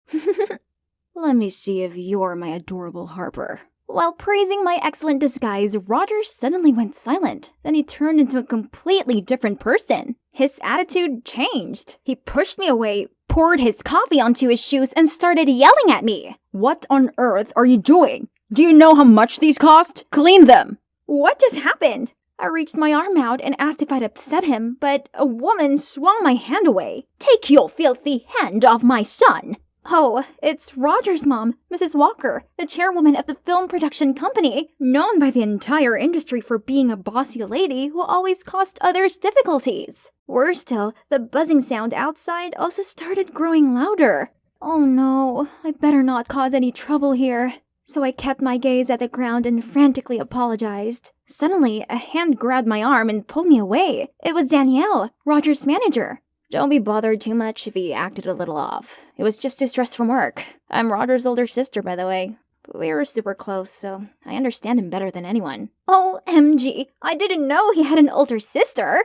Let me see if you're my adorable Harper. While praising my excellent disguise, Roger suddenly went silent. Then he turned into a completely different person. His attitude changed. He pushed me away, poured his coffee onto his shoes, and started yelling at me. What on earth are you doing? Do you know how much these cost? Clean them! What just happened? I reached my arm out and asked if I'd upset him, but a woman swung my hand away. Take your filthy hand off my son! Oh, it's Roger's mom, Mrs. Walker, the chairwoman of the film production company, known by the entire industry for being a bossy lady who always caused others difficulties. Worse still, the buzzing sound outside also started growing louder. Oh no, I better not cause any trouble here. So I kept my gaze at the ground and frantically apologized. Suddenly, a hand grabbed my arm and pulled me away. It was Danielle, Roger's manager. Don't be bothered too much if he acted a little off. It was just his stress from work. I'm Roger's older sister, by the way. We were super close, so I understand him better than anyone. OMG, I didn't know he had an older sister.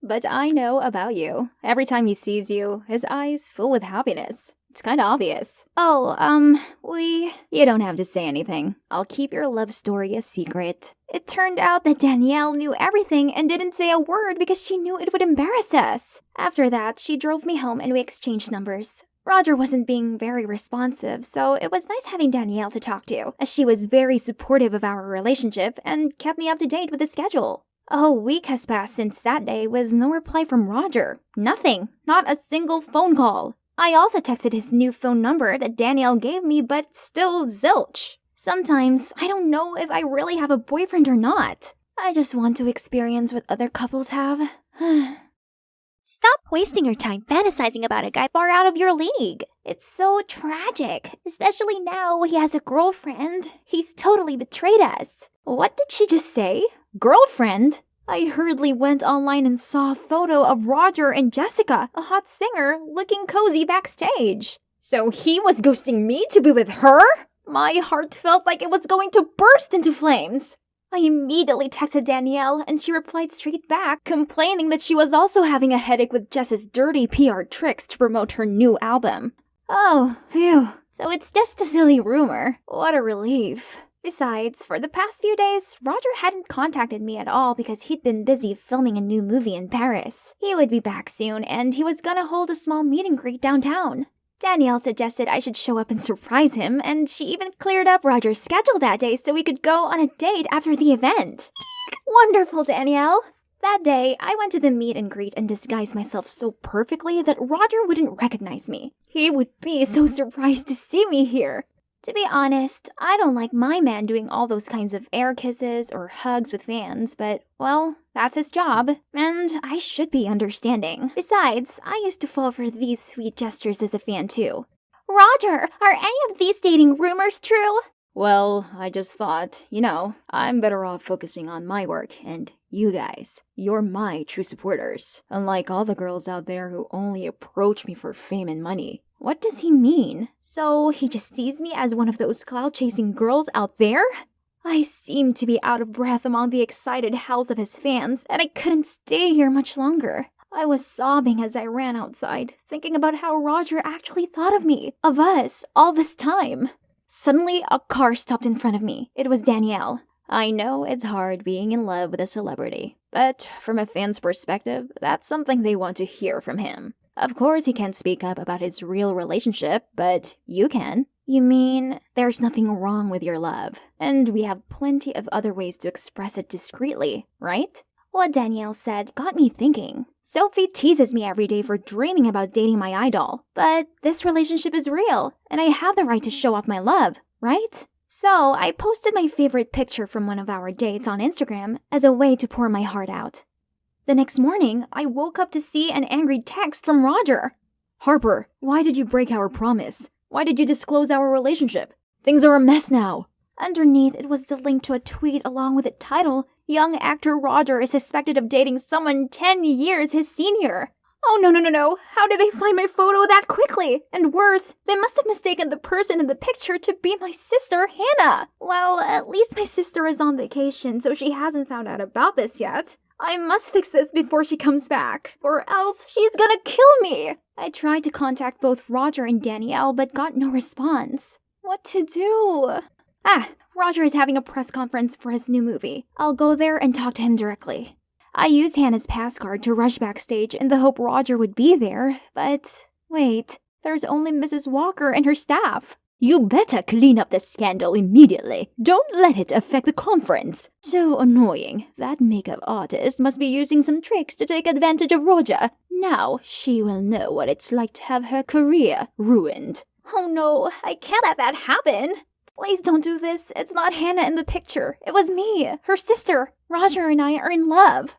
But I know about you. Every time he sees you, his eyes fill with happiness. It's kinda obvious. You don't have to say anything. I'll keep your love story a secret. It turned out that Danielle knew everything and didn't say a word because she knew it would embarrass us. After that, she drove me home and we exchanged numbers. Roger wasn't being very responsive, so it was nice having Danielle to talk to, as she was very supportive of our relationship and kept me up to date with the schedule. A whole week has passed since that day with no reply from Roger. Nothing. Not a single phone call. I also texted his new phone number that Danielle gave me, but still zilch. Sometimes I don't know if I really have a boyfriend or not. I just want to experience what other couples have. Stop wasting your time fantasizing about a guy far out of your league. It's so tragic, especially now he has a girlfriend. He's totally betrayed us. What did she just say? Girlfriend? I hurriedly went online and saw a photo of Roger and Jessica, a hot singer, looking cozy backstage. So he was ghosting me to be with her? My heart felt like it was going to burst into flames. I immediately texted Danielle and she replied straight back, complaining that she was also having a headache with Jess's dirty PR tricks to promote her new album. Oh, phew. So it's just a silly rumor. What a relief. Besides, for the past few days, Roger hadn't contacted me at all because he'd been busy filming a new movie in Paris. He would be back soon, and he was gonna hold a small meet and greet downtown. Danielle suggested I should show up and surprise him, and she even cleared up Roger's schedule that day so we could go on a date after the event. Wonderful, Danielle! That day, I went to the meet and greet and disguised myself so perfectly that Roger wouldn't recognize me. He would be so surprised to see me here. To be honest, I don't like my man doing all those kinds of air kisses or hugs with fans, but, well, that's his job, and I should be understanding. Besides, I used to fall for these sweet gestures as a fan too. Roger, are any of these dating rumors true? Well, I just thought, I'm better off focusing on my work, and you guys, you're my true supporters. Unlike all the girls out there who only approach me for fame and money. What does he mean? So he just sees me as one of those cloud-chasing girls out there? I seemed to be out of breath among the excited howls of his fans, and I couldn't stay here much longer. I was sobbing as I ran outside, thinking about how Roger actually thought of me, of us, all this time. Suddenly, a car stopped in front of me. It was Danielle. I know it's hard being in love with a celebrity, but from a fan's perspective, that's something they want to hear from him. Of course, he can't speak up about his real relationship, but you can. You mean there's nothing wrong with your love, and we have plenty of other ways to express it discreetly, right? What Danielle said got me thinking. Sophie teases me every day for dreaming about dating my idol, but this relationship is real, and I have the right to show off my love, right? So I posted my favorite picture from one of our dates on Instagram as a way to pour my heart out. The next morning, I woke up to see an angry text from Roger. Harper, why did you break our promise? Why did you disclose our relationship? Things are a mess now. Underneath, it was the link to a tweet along with the title, Young actor Roger is suspected of dating someone 10 years his senior. Oh, no. How did they find my photo that quickly? And worse, they must have mistaken the person in the picture to be my sister, Hannah. Well, at least my sister is on vacation, so she hasn't found out about this yet. I must fix this before she comes back, or else she's gonna kill me. I tried to contact both Roger and Danielle, but got no response. What to do? Roger is having a press conference for his new movie. I'll go there and talk to him directly. I used Hannah's pass card to rush backstage in the hope Roger would be there, but wait, there's only Mrs. Walker and her staff. You better clean up this scandal immediately. Don't let it affect the conference. So annoying. That makeup artist must be using some tricks to take advantage of Roger. Now she will know what it's like to have her career ruined. Oh no, I can't let that happen. Please don't do this. It's not Hannah in the picture. It was me, her sister. Roger and I are in love.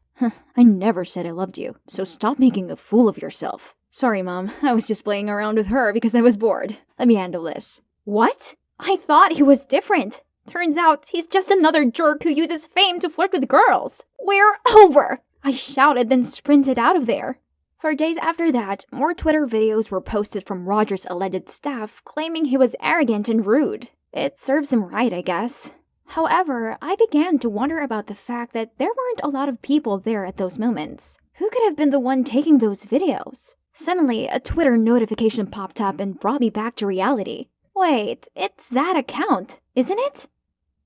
I never said I loved you, so stop making a fool of yourself. Sorry, Mom. I was just playing around with her because I was bored. Let me handle this. What? I thought he was different. Turns out he's just another jerk who uses fame to flirt with girls. We're over! I shouted, then sprinted out of there. For days after that, more Twitter videos were posted from Roger's alleged staff claiming he was arrogant and rude. It serves him right, I guess. However, I began to wonder about the fact that there weren't a lot of people there at those moments. Who could have been the one taking those videos? Suddenly, a Twitter notification popped up and brought me back to reality. Wait, it's that account, isn't it?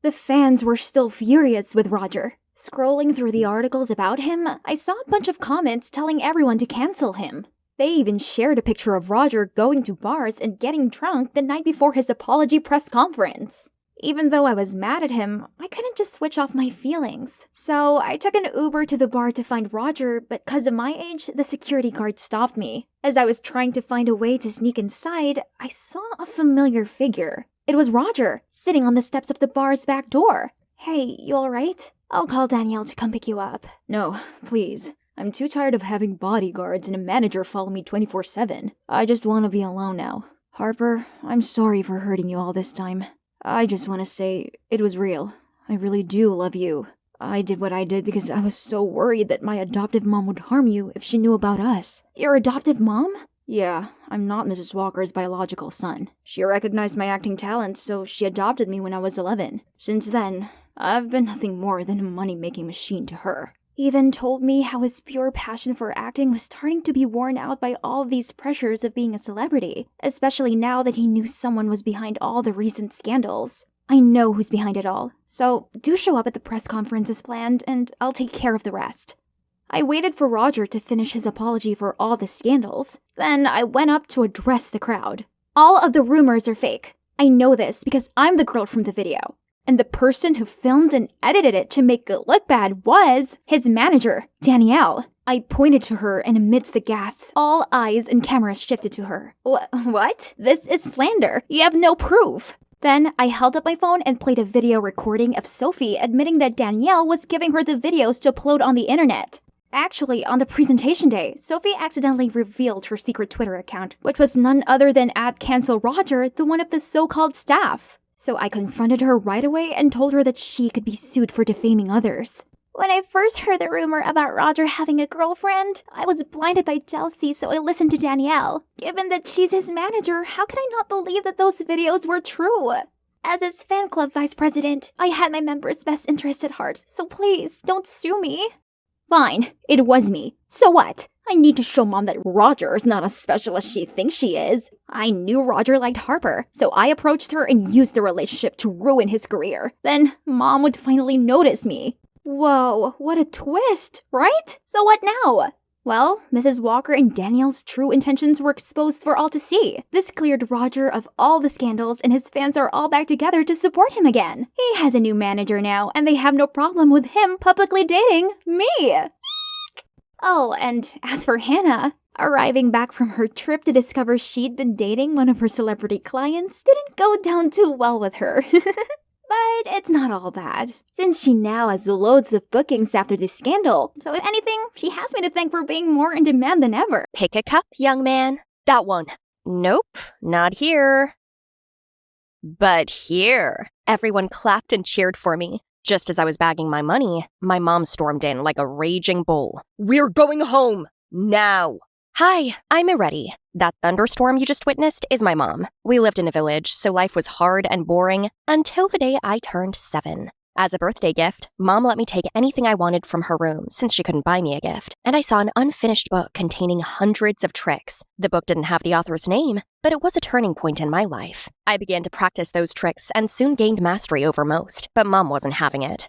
The fans were still furious with Roger. Scrolling through the articles about him, I saw a bunch of comments telling everyone to cancel him. They even shared a picture of Roger going to bars and getting drunk the night before his apology press conference. Even though I was mad at him, I couldn't just switch off my feelings. So I took an Uber to the bar to find Roger, but because of my age, the security guard stopped me. As I was trying to find a way to sneak inside, I saw a familiar figure. It was Roger, sitting on the steps of the bar's back door. Hey, you alright? I'll call Danielle to come pick you up. No, please. I'm too tired of having bodyguards and a manager follow me 24/7. I just want to be alone now. Harper, I'm sorry for hurting you all this time. I just want to say, it was real. I really do love you. I did what I did because I was so worried that my adoptive mom would harm you if she knew about us. Your adoptive mom? Yeah, I'm not Mrs. Walker's biological son. She recognized my acting talent, so she adopted me when I was 11. Since then, I've been nothing more than a money-making machine to her. He then told me how his pure passion for acting was starting to be worn out by all these pressures of being a celebrity, especially now that he knew someone was behind all the recent scandals. I know who's behind it all, so do show up at the press conference as planned, and I'll take care of the rest. I waited for Roger to finish his apology for all the scandals. Then I went up to address the crowd. All of the rumors are fake. I know this because I'm the girl from the video. And the person who filmed and edited it to make it look bad was his manager, Danielle. I pointed to her, and amidst the gasps, all eyes and cameras shifted to her. What? This is slander. You have no proof. Then I held up my phone and played a video recording of Sophie admitting that Danielle was giving her the videos to upload on the internet. Actually, on the presentation day, Sophie accidentally revealed her secret Twitter account, which was none other than @CancelRoger, the one of the so-called staff. So I confronted her right away and told her that she could be sued for defaming others. When I first heard the rumor about Roger having a girlfriend, I was blinded by jealousy, so I listened to Danielle. Given that she's his manager, how could I not believe that those videos were true? As his fan club vice president, I had my members' best interests at heart, so please, don't sue me. Fine, it was me. So what? I need to show Mom that Roger is not as special as she thinks she is. I knew Roger liked Harper, so I approached her and used the relationship to ruin his career. Then Mom would finally notice me. Whoa, what a twist, right? So what now? Well, Mrs. Walker and Danielle's true intentions were exposed for all to see. This cleared Roger of all the scandals, and his fans are all back together to support him again. He has a new manager now, and they have no problem with him publicly dating me. Oh, and as for Hannah, arriving back from her trip to discover she'd been dating one of her celebrity clients didn't go down too well with her. But it's not all bad, since she now has loads of bookings after this scandal. So if anything, she has me to thank for being more in demand than ever. Pick a cup, young man. That one. Nope, not here. But here. Everyone clapped and cheered for me. Just as I was bagging my money, my mom stormed in like a raging bull. We're going home! Now! Hi, I'm Iretti. That thunderstorm you just witnessed is my mom. We lived in a village, so life was hard and boring until the day I turned 7. As a birthday gift, Mom let me take anything I wanted from her room since she couldn't buy me a gift, and I saw an unfinished book containing hundreds of tricks. The book didn't have the author's name, but it was a turning point in my life. I began to practice those tricks and soon gained mastery over most, but Mom wasn't having it.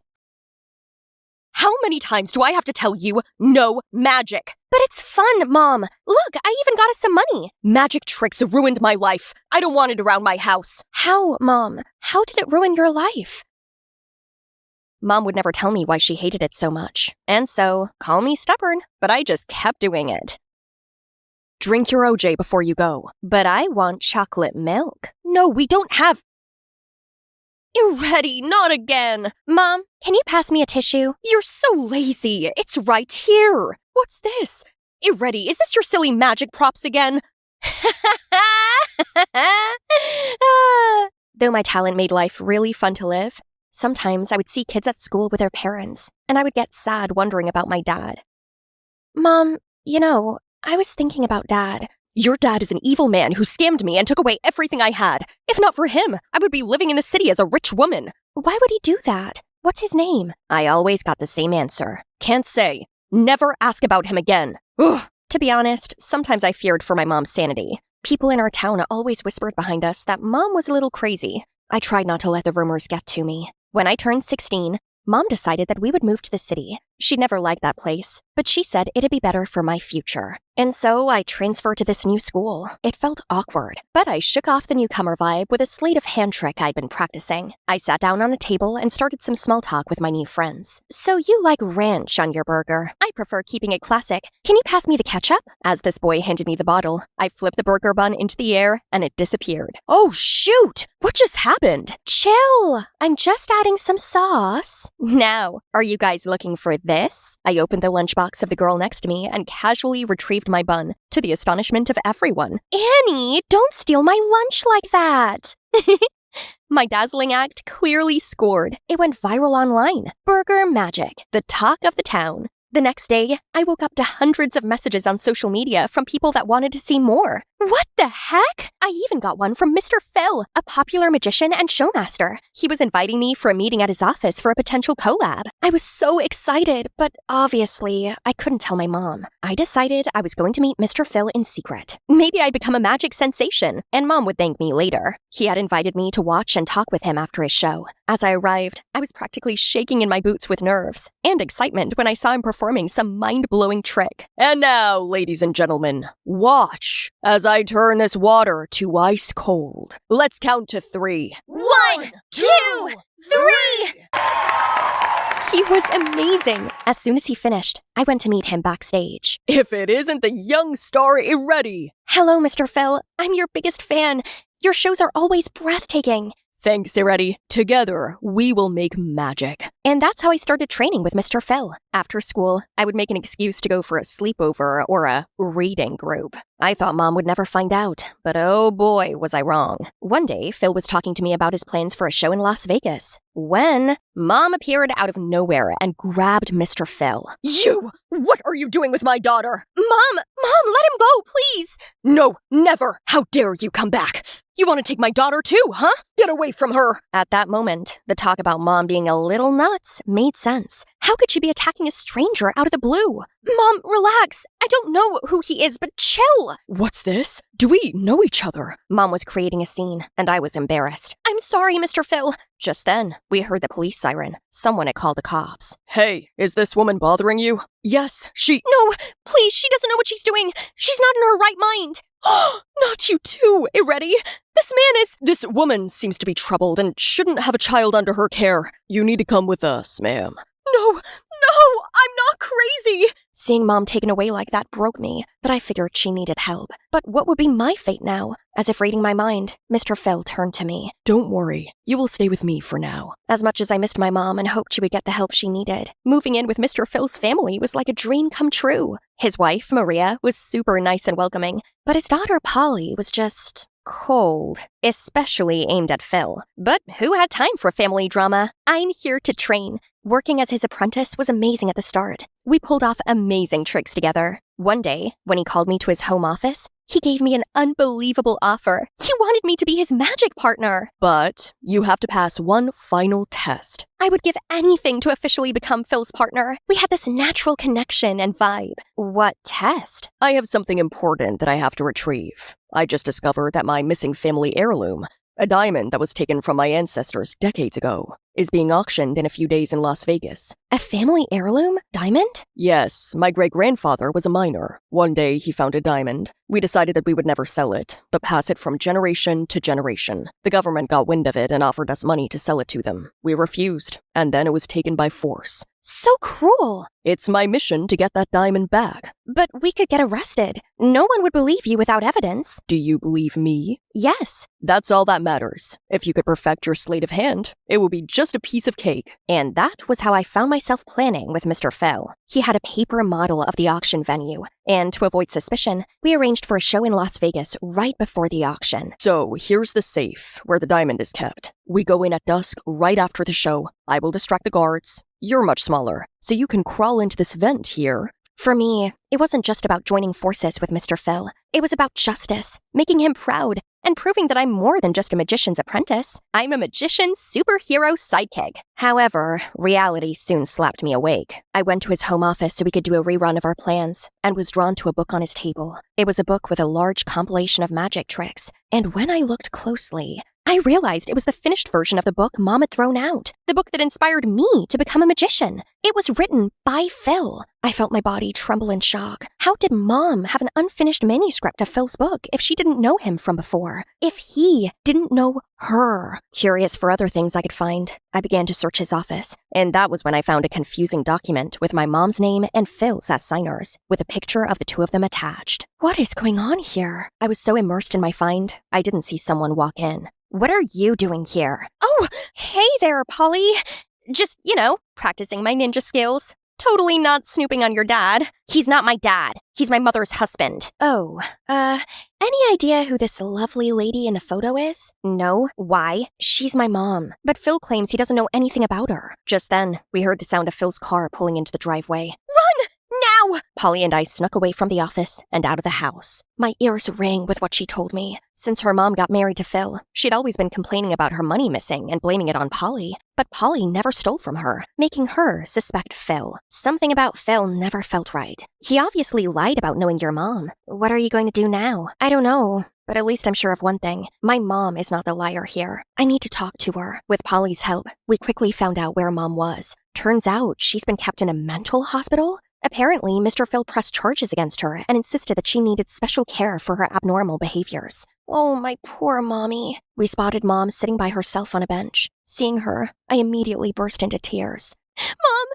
How many times do I have to tell you, no magic? But it's fun, Mom. Look, I even got us some money. Magic tricks ruined my life. I don't want it around my house. How, Mom? How did it ruin your life? Mom would never tell me why she hated it so much. And so, call me stubborn, but I just kept doing it. Drink your OJ before you go. But I want chocolate milk. No, we don't have... Iretti, not again. Mom, can you pass me a tissue? You're so lazy. It's right here. What's this? Iretti, is this your silly magic props again? Though my talent made life really fun to live, sometimes I would see kids at school with their parents, and I would get sad wondering about my dad. Mom, I was thinking about Dad. Your dad is an evil man who scammed me and took away everything I had. If not for him, I would be living in the city as a rich woman. Why would he do that? What's his name? I always got the same answer. Can't say. Never ask about him again. Ugh. To be honest, sometimes I feared for my mom's sanity. People in our town always whispered behind us that Mom was a little crazy. I tried not to let the rumors get to me. When I turned 16, Mom decided that we would move to the city. She'd never liked that place, but she said it'd be better for my future. And so I transferred to this new school. It felt awkward, but I shook off the newcomer vibe with a sleight of hand trick I'd been practicing. I sat down on a table and started some small talk with my new friends. So you like ranch on your burger? I prefer keeping it classic. Can you pass me the ketchup? As this boy handed me the bottle, I flipped the burger bun into the air and it disappeared. Oh shoot! What just happened? Chill! I'm just adding some sauce. Now, are you guys looking for this? I opened the lunchbox of the girl next to me and casually retrieved my bun, to the astonishment of everyone. Annie, don't steal my lunch like that! My dazzling act clearly scored. It went viral online. Burger magic, the talk of the town. The next day, I woke up to hundreds of messages on social media from people that wanted to see more. What the heck? I even got one from Mr. Phil, a popular magician and showmaster. He was inviting me for a meeting at his office for a potential collab. I was so excited, but obviously, I couldn't tell my mom. I decided I was going to meet Mr. Phil in secret. Maybe I'd become a magic sensation, and Mom would thank me later. He had invited me to watch and talk with him after his show. As I arrived, I was practically shaking in my boots with nerves and excitement when I saw him performing some mind-blowing trick. And now, ladies and gentlemen, watch as I turn this water to ice cold. Let's count to 3. 1, 2, 3! He was amazing. As soon as he finished, I went to meet him backstage. If it isn't the young star Iretti! Hello, Mr. Phil. I'm your biggest fan. Your shows are always breathtaking. Thanks, Iretti. Together, we will make magic. And that's how I started training with Mr. Phil. After school, I would make an excuse to go for a sleepover or a reading group. I thought Mom would never find out, but oh boy, was I wrong. One day, Phil was talking to me about his plans for a show in Las Vegas, when Mom appeared out of nowhere and grabbed Mr. Phil. You! What are you doing with my daughter? Mom, let him go, please! No, never! How dare you come back! You want to take my daughter too, huh? Get away from her! At that moment, the talk about Mom being a little nuts made sense. How could she be attacking a stranger out of the blue? Mom, relax. I don't know who he is, but chill. What's this? Do we know each other? Mom was creating a scene, and I was embarrassed. I'm sorry, Mr. Phil. Just then, we heard the police siren. Someone had called the cops. Hey, is this woman bothering you? Yes, she... No, please, she doesn't know what she's doing. She's not in her right mind. Not you too, Iretti. This woman seems to be troubled and shouldn't have a child under her care. You need to come with us, ma'am. No, I'm not crazy. Seeing Mom taken away like that broke me, but I figured she needed help. But what would be my fate now? As if reading my mind, Mr. Phil turned to me. Don't worry, you will stay with me for now. As much as I missed my mom and hoped she would get the help she needed, moving in with Mr. Phil's family was like a dream come true. His wife, Maria, was super nice and welcoming, but his daughter, Polly, was just... cold, especially aimed at Phil. But who had time for family drama? I'm here to train. Working as his apprentice was amazing at the start. We pulled off amazing tricks together. One day, when he called me to his home office, he gave me an unbelievable offer. He wanted me to be his magic partner. But you have to pass one final test. I would give anything to officially become Phil's partner. We had this natural connection and vibe. What test? I have something important that I have to retrieve. I just discovered that my missing family heirloom, a diamond that was taken from my ancestors decades ago, is being auctioned in a few days in Las Vegas. A family heirloom? Diamond? Yes, my great-grandfather was a miner. One day he found a diamond. We decided that we would never sell it, but pass it from generation to generation. The government got wind of it and offered us money to sell it to them. We refused, and then it was taken by force. So cruel. It's my mission to get that diamond back. But we could get arrested. No one would believe you without evidence. Do you believe me? Yes. That's all that matters. If you could perfect your sleight of hand, it will be just a piece of cake. And that was how I found myself planning with Mr. Phil. He had a paper model of the auction venue, and to avoid suspicion, we arranged for a show in Las Vegas right before the auction. So, here's the safe where the diamond is kept. We go in at dusk right after the show. I will distract the guards. You're much smaller, so you can crawl into this vent here. For me, it wasn't just about joining forces with Mr. Phil. It was about justice, making him proud, and proving that I'm more than just a magician's apprentice. I'm a magician's superhero sidekick. However, reality soon slapped me awake. I went to his home office so we could do a rerun of our plans, and was drawn to a book on his table. It was a book with a large compilation of magic tricks, and when I looked closely, I realized it was the finished version of the book Mom had thrown out, the book that inspired me to become a magician. It was written by Phil. I felt my body tremble in shock. How did Mom have an unfinished manuscript of Phil's book if she didn't know him from before? If he didn't know her? Curious for other things I could find, I began to search his office, and that was when I found a confusing document with my mom's name and Phil's as signers, with a picture of the two of them attached. What is going on here? I was so immersed in my find, I didn't see someone walk in. What are you doing here? Oh, hey there, Polly. Just, practicing my ninja skills. Totally not snooping on your dad. He's not my dad. He's my mother's husband. Oh, any idea who this lovely lady in the photo is? No. Why? She's my mom. But Phil claims he doesn't know anything about her. Just then, we heard the sound of Phil's car pulling into the driveway. Run! Now! Polly and I snuck away from the office and out of the house. My ears rang with what she told me. Since her mom got married to Phil, she'd always been complaining about her money missing and blaming it on Polly. But Polly never stole from her, making her suspect Phil. Something about Phil never felt right. He obviously lied about knowing your mom. What are you going to do now? I don't know. But at least I'm sure of one thing. My mom is not the liar here. I need to talk to her. With Polly's help, we quickly found out where Mom was. Turns out she's been kept in a mental hospital. Apparently, Mr. Phil pressed charges against her and insisted that she needed special care for her abnormal behaviors. Oh, my poor mommy. We spotted Mom sitting by herself on a bench. Seeing her, I immediately burst into tears. Mom,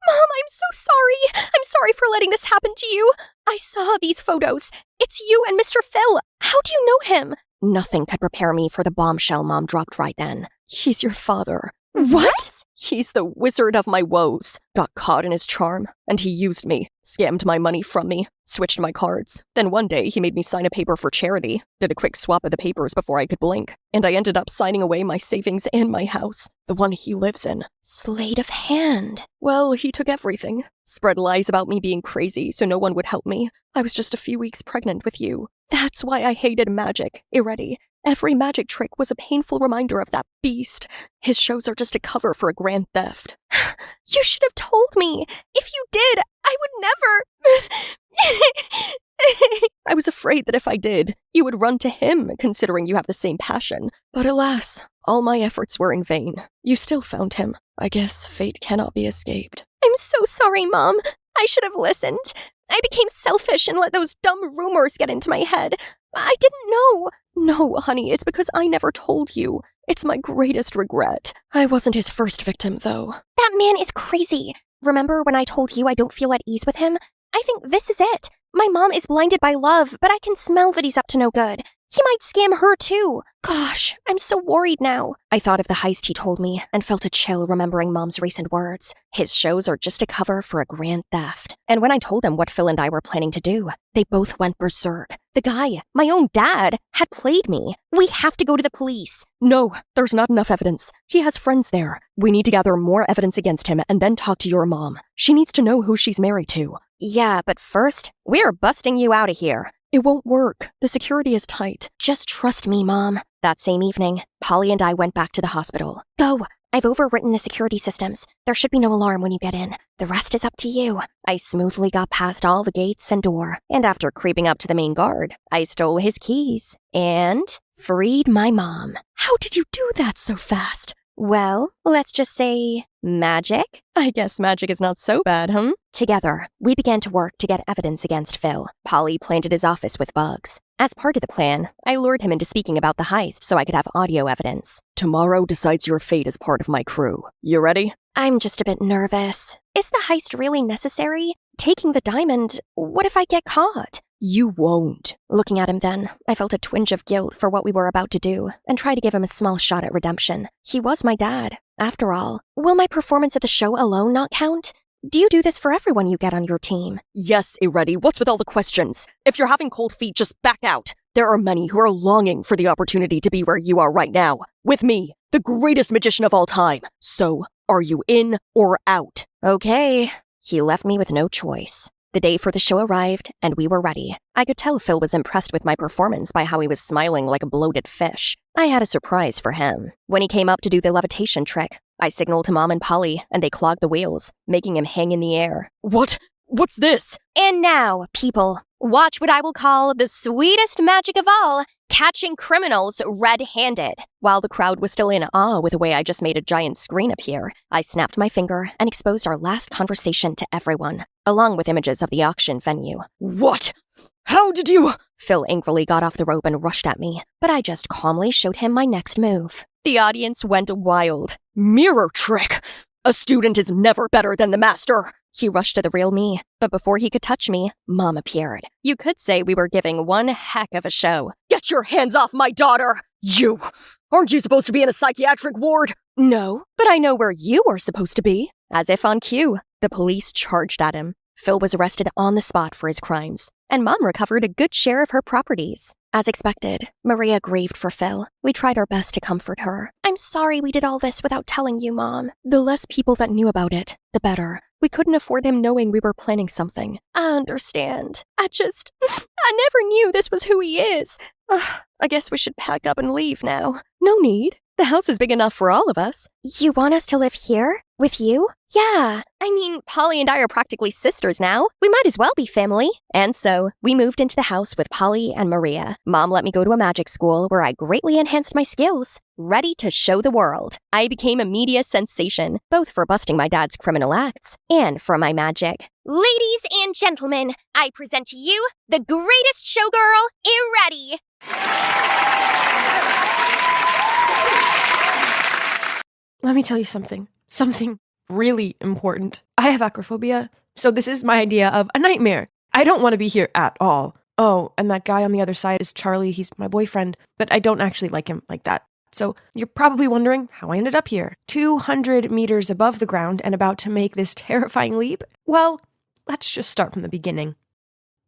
I'm so sorry. I'm sorry for letting this happen to you. I saw these photos. It's you and Mr. Phil. How do you know him? Nothing could prepare me for the bombshell Mom dropped right then. He's your father. What? He's the wizard of my woes. Got caught in his charm, and he used me, scammed my money from me, switched my cards. Then one day he made me sign a paper for charity, did a quick swap of the papers before I could blink, and I ended up signing away my savings and my house, the one he lives in. Sleight of hand. Well, he took everything. Spread lies about me being crazy so no one would help me. I was just a few weeks pregnant with you. That's why I hated magic, Iredi. Every magic trick was a painful reminder of that beast. His shows are just a cover for a grand theft. You should have told me. If you did, I would never. I was afraid that if I did, you would run to him, considering you have the same passion. But alas, all my efforts were in vain. You still found him. I guess fate cannot be escaped. I'm so sorry, Mom. I should have listened. I became selfish and let those dumb rumors get into my head. I didn't know. No, honey, it's because I never told you. It's my greatest regret. I wasn't his first victim, though. That man is crazy. Remember when I told you I don't feel at ease with him? I think this is it. My mom is blinded by love, but I can smell that he's up to no good. He might scam her too. Gosh, I'm so worried now. I thought of the heist he told me and felt a chill remembering Mom's recent words. His shows are just a cover for a grand theft. And when I told them what Phil and I were planning to do, they both went berserk. The guy, my own dad, had played me. We have to go to the police. No, there's not enough evidence. He has friends there. We need to gather more evidence against him and then talk to your mom. She needs to know who she's married to. Yeah, but first, we're busting you out of here. It won't work. The security is tight. Just trust me, Mom. That same evening, Polly and I went back to the hospital. Go! I've overwritten the security systems. There should be no alarm when you get in. The rest is up to you. I smoothly got past all the gates and door, and after creeping up to the main guard, I stole his keys and freed my mom. How did you do that so fast? Well, let's just say magic? I guess magic is not so bad, huh? Together, we began to work to get evidence against Phil. Polly planted his office with bugs. As part of the plan, I lured him into speaking about the heist so I could have audio evidence. Tomorrow decides your fate as part of my crew. You ready? I'm just a bit nervous. Is the heist really necessary? Taking the diamond, what if I get caught? You won't. Looking at him then, I felt a twinge of guilt for what we were about to do and tried to give him a small shot at redemption. He was my dad, after all. Will my performance at the show alone not count? Do you do this for everyone you get on your team? Yes, Iredi. What's with all the questions? If you're having cold feet, just back out. There are many who are longing for the opportunity to be where you are right now. With me, the greatest magician of all time. So, are you in or out? Okay. He left me with no choice. The day for the show arrived, and we were ready. I could tell Phil was impressed with my performance by how he was smiling like a bloated fish. I had a surprise for him. When he came up to do the levitation trick, I signaled to Mom and Polly, and they clogged the wheels, making him hang in the air. What's this? And now, people, watch what I will call the sweetest magic of all, catching criminals red-handed. While the crowd was still in awe with the way I just made a giant screen appear, I snapped my finger and exposed our last conversation to everyone, along with images of the auction venue. What? How did you? Phil angrily got off the rope and rushed at me, but I just calmly showed him my next move. The audience went wild. Mirror trick! A student is never better than the master! He rushed to the real me, but before he could touch me, Mom appeared. You could say we were giving one heck of a show. Get your hands off my daughter! You! Aren't you supposed to be in a psychiatric ward? No, but I know where you are supposed to be. As if on cue, the police charged at him. Phil was arrested on the spot for his crimes, and Mom recovered a good share of her properties. As expected, Maria grieved for Phil. We tried our best to comfort her. I'm sorry we did all this without telling you, Mom. The less people that knew about it, the better. We couldn't afford him knowing we were planning something. I understand. I never knew this was who he is. I guess we should pack up and leave now. No need. The house is big enough for all of us. You want us to live here? With you? Yeah. I mean, Polly and I are practically sisters now. We might as well be family. And so, we moved into the house with Polly and Maria. Mom let me go to a magic school where I greatly enhanced my skills, ready to show the world. I became a media sensation, both for busting my dad's criminal acts and for my magic. Ladies and gentlemen, I present to you the greatest showgirl, Iredi. Let me tell you something. Something really important. I have acrophobia, so this is my idea of a nightmare. I don't want to be here at all. Oh, and that guy on the other side is Charlie. He's my boyfriend, but I don't actually like him like that. So you're probably wondering how I ended up here. 200 meters above the ground and about to make this terrifying leap? Well, let's just start from the beginning.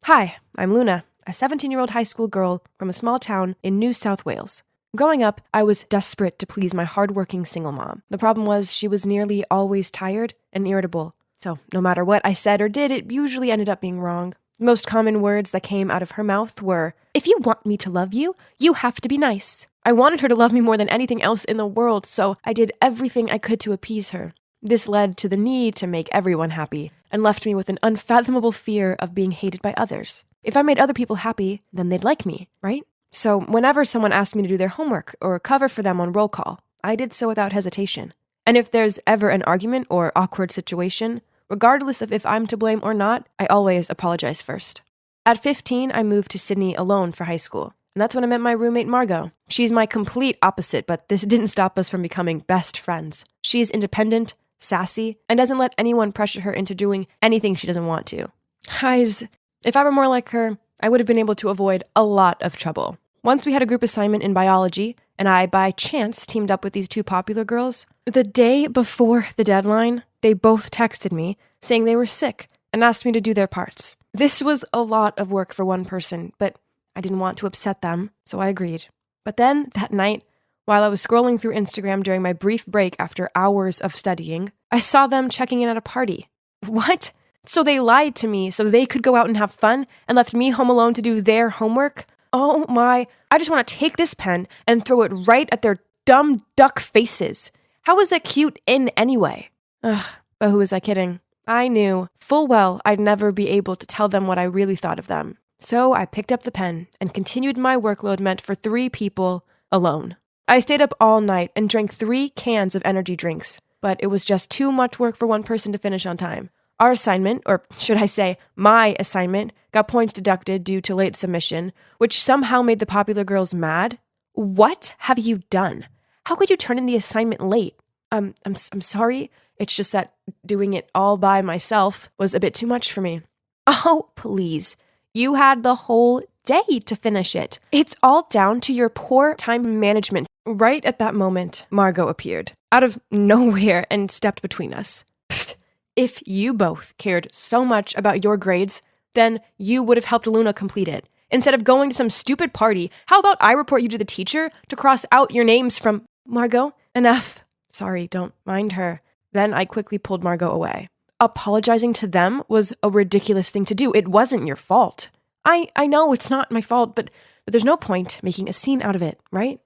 Hi, I'm Luna, a 17-year-old high school girl from a small town in New South Wales. Growing up, I was desperate to please my hardworking single mom. The problem was she was nearly always tired and irritable. So no matter what I said or did, it usually ended up being wrong. The most common words that came out of her mouth were, "If you want me to love you, you have to be nice." I wanted her to love me more than anything else in the world, so I did everything I could to appease her. This led to the need to make everyone happy and left me with an unfathomable fear of being hated by others. If I made other people happy, then they'd like me, right? So whenever someone asked me to do their homework or cover for them on roll call, I did so without hesitation. And if there's ever an argument or awkward situation, regardless of if I'm to blame or not, I always apologize first. At 15, I moved to Sydney alone for high school. And that's when I met my roommate, Margot. She's my complete opposite, but this didn't stop us from becoming best friends. She's independent, sassy, and doesn't let anyone pressure her into doing anything she doesn't want to. Guys, if I were more like her, I would have been able to avoid a lot of trouble. Once we had a group assignment in biology, and I, by chance, teamed up with these two popular girls. The day before the deadline, they both texted me saying they were sick and asked me to do their parts. This was a lot of work for one person, but I didn't want to upset them, so I agreed. But then, that night, while I was scrolling through Instagram during my brief break after hours of studying, I saw them checking in at a party. What? So they lied to me so they could go out and have fun and left me home alone to do their homework? Oh my, I just want to take this pen and throw it right at their dumb duck faces. How is that cute in anyway? Ugh, but who was I kidding? I knew full well I'd never be able to tell them what I really thought of them. So I picked up the pen and continued my workload meant for 3 people alone. I stayed up all night and drank 3 cans of energy drinks, but it was just too much work for one person to finish on time. Our assignment, or should I say my assignment, got points deducted due to late submission, which somehow made the popular girls mad. What have you done? How could you turn in the assignment late? I'm sorry. It's just that doing it all by myself was a bit too much for me. Oh, please. You had the whole day to finish it. It's all down to your poor time management. Right at that moment, Margot appeared, out of nowhere, and stepped between us. Pfft. If you both cared so much about your grades, then you would have helped Luna complete it. Instead of going to some stupid party, how about I report you to the teacher to cross out your names from... Margot, enough. Sorry, don't mind her. Then I quickly pulled Margot away. Apologizing to them was a ridiculous thing to do. It wasn't your fault. I know it's not my fault, but there's no point making a scene out of it, right?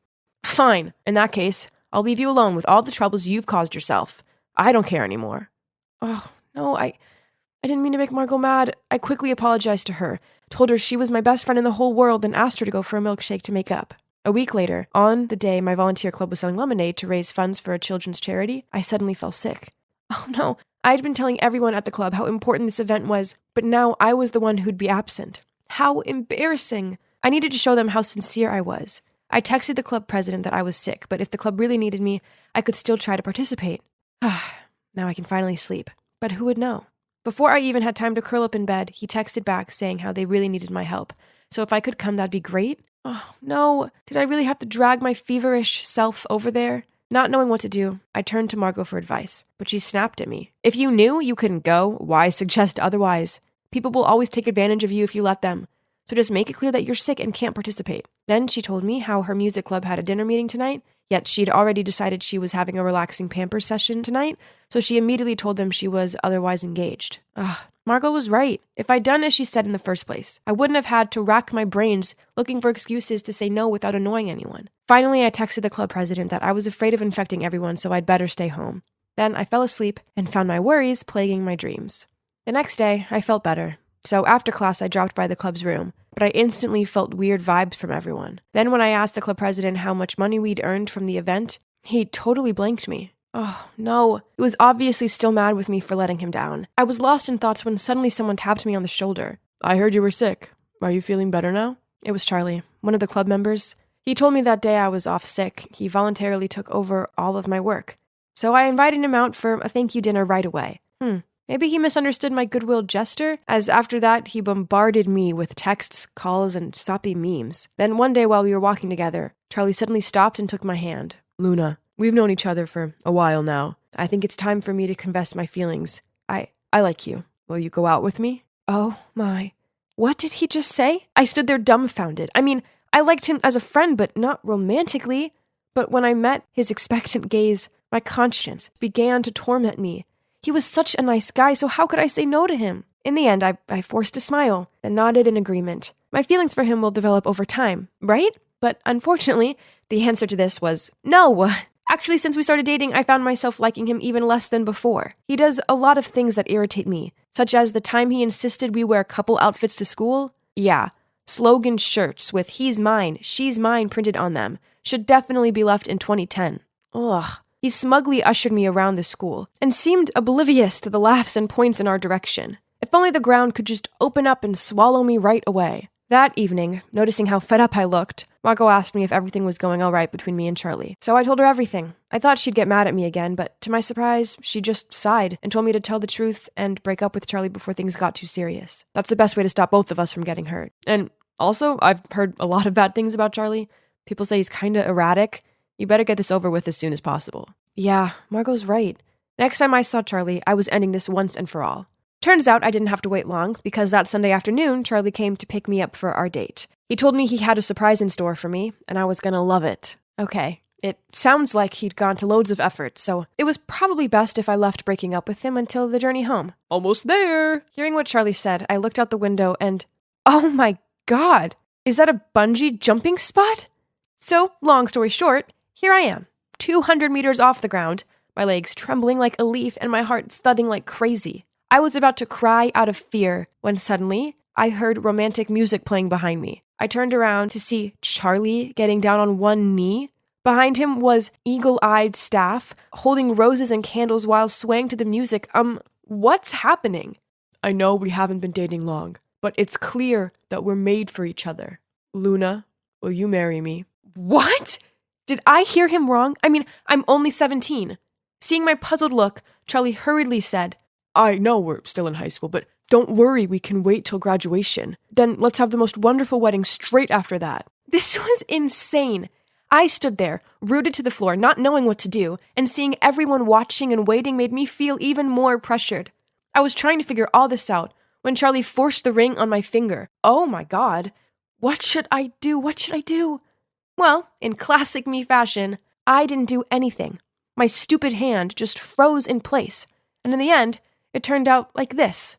Fine. In that case, I'll leave you alone with all the troubles you've caused yourself. I don't care anymore. Oh, no, I didn't mean to make Margot mad. I quickly apologized to her, told her she was my best friend in the whole world, and asked her to go for a milkshake to make up. A week later, on the day my volunteer club was selling lemonade to raise funds for a children's charity, I suddenly fell sick. Oh no, I'd been telling everyone at the club how important this event was, but now I was the one who'd be absent. How embarrassing. I needed to show them how sincere I was. I texted the club president that I was sick, but if the club really needed me, I could still try to participate. Now I can finally sleep. But who would know? Before I even had time to curl up in bed, he texted back saying how they really needed my help. So if I could come, that'd be great. Oh, no. Did I really have to drag my feverish self over there? Not knowing what to do, I turned to Margot for advice, but she snapped at me. If you knew you couldn't go, why suggest otherwise? People will always take advantage of you if you let them. So just make it clear that you're sick and can't participate. Then she told me how her music club had a dinner meeting tonight, yet she'd already decided she was having a relaxing pamper session tonight, so she immediately told them she was otherwise engaged. Margot was right. If I'd done as she said in the first place, I wouldn't have had to rack my brains looking for excuses to say no without annoying anyone. Finally, I texted the club president that I was afraid of infecting everyone, so I'd better stay home. Then I fell asleep and found my worries plaguing my dreams. The next day, I felt better. So after class, I dropped by the club's room, but I instantly felt weird vibes from everyone. Then when I asked the club president how much money we'd earned from the event, he totally blanked me. Oh, no. He was obviously still mad with me for letting him down. I was lost in thoughts when suddenly someone tapped me on the shoulder. I heard you were sick. Are you feeling better now? It was Charlie, one of the club members. He told me that day I was off sick, he voluntarily took over all of my work. So I invited him out for a thank you dinner right away. Maybe he misunderstood my goodwill gesture, as after that he bombarded me with texts, calls, and soppy memes. Then one day while we were walking together, Charlie suddenly stopped and took my hand. Luna, we've known each other for a while now. I think it's time for me to confess my feelings. I like you. Will you go out with me? Oh my. What did he just say? I stood there dumbfounded. I mean, I liked him as a friend, but not romantically. But when I met his expectant gaze, my conscience began to torment me. He was such a nice guy, so how could I say no to him? In the end, I forced a smile and nodded in agreement. My feelings for him will develop over time, right? But unfortunately, the answer to this was no. Actually, since we started dating, I found myself liking him even less than before. He does a lot of things that irritate me, such as the time he insisted we wear couple outfits to school. Yeah, slogan shirts with "he's mine, she's mine" printed on them should definitely be left in 2010. Ugh. He smugly ushered me around the school and seemed oblivious to the laughs and points in our direction. If only the ground could just open up and swallow me right away. That evening, noticing how fed up I looked, Margot asked me if everything was going all right between me and Charlie. So I told her everything. I thought she'd get mad at me again, but to my surprise, she just sighed and told me to tell the truth and break up with Charlie before things got too serious. That's the best way to stop both of us from getting hurt. And Also, I've heard a lot of bad things about Charlie. People say he's kinda erratic. You better get this over with as soon as possible. Yeah, Margot's right. Next time I saw Charlie, I was ending this once and for all. Turns out I didn't have to wait long, because that Sunday afternoon, Charlie came to pick me up for our date. He told me he had a surprise in store for me, and I was gonna love it. Okay, it sounds like he'd gone to loads of effort, so it was probably best if I left breaking up with him until the journey home. Almost there! Hearing what Charlie said, I looked out the window and, oh my god! Is that a bungee jumping spot? So, long story short, here I am, 200 meters off the ground, my legs trembling like a leaf and my heart thudding like crazy. I was about to cry out of fear when suddenly I heard romantic music playing behind me. I turned around to see Charlie getting down on one knee. Behind him was eagle-eyed staff holding roses and candles while swaying to the music. What's happening? I know we haven't been dating long, but it's clear that we're made for each other. Luna, will you marry me? What? Did I hear him wrong? I mean, I'm only 17. Seeing my puzzled look, Charlie hurriedly said, I know we're still in high school, but don't worry, we can wait till graduation. Then let's have the most wonderful wedding straight after that. This was insane. I stood there, rooted to the floor, not knowing what to do, and seeing everyone watching and waiting made me feel even more pressured. I was trying to figure all this out when Charlie forced the ring on my finger. Oh my god. What should I do? What should I do? Well, in classic me fashion, I didn't do anything. My stupid hand just froze in place, and in the end, it turned out like this.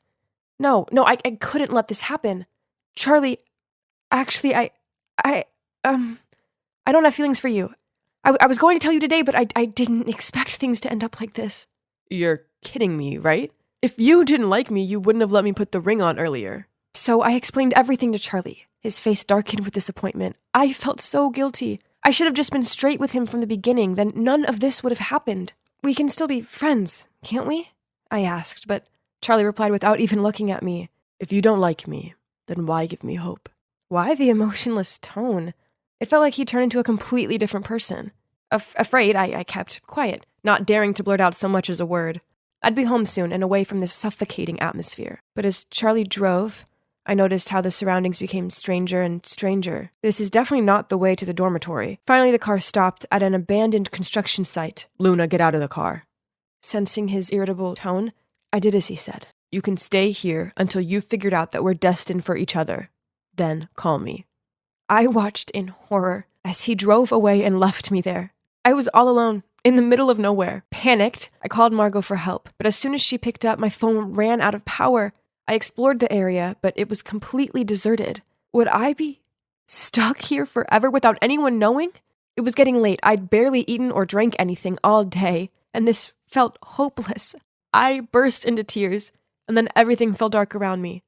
No, I couldn't let this happen. Charlie, actually, I don't have feelings for you. I was going to tell you today, but I didn't expect things to end up like this. You're kidding me, right? If you didn't like me, you wouldn't have let me put the ring on earlier. So I explained everything to Charlie. His face darkened with disappointment. I felt so guilty. I should have just been straight with him from the beginning, then none of this would have happened. We can still be friends, can't we? I asked, but Charlie replied without even looking at me. If you don't like me, then why give me hope? Why the emotionless tone? It felt like he turned into a completely different person. Afraid, I kept quiet, not daring to blurt out so much as a word. I'd be home soon and away from this suffocating atmosphere. But as Charlie drove, I noticed how the surroundings became stranger and stranger. This is definitely not the way to the dormitory. Finally, the car stopped at an abandoned construction site. Luna, get out of the car. Sensing his irritable tone, I did as he said. You can stay here until you've figured out that we're destined for each other. Then call me. I watched in horror as he drove away and left me there. I was all alone, in the middle of nowhere. Panicked, I called Margot for help, but as soon as she picked up, my phone ran out of power. I explored the area, but it was completely deserted. Would I be stuck here forever without anyone knowing? It was getting late. I'd barely eaten or drank anything all day, and this felt hopeless. I burst into tears, and then everything fell dark around me.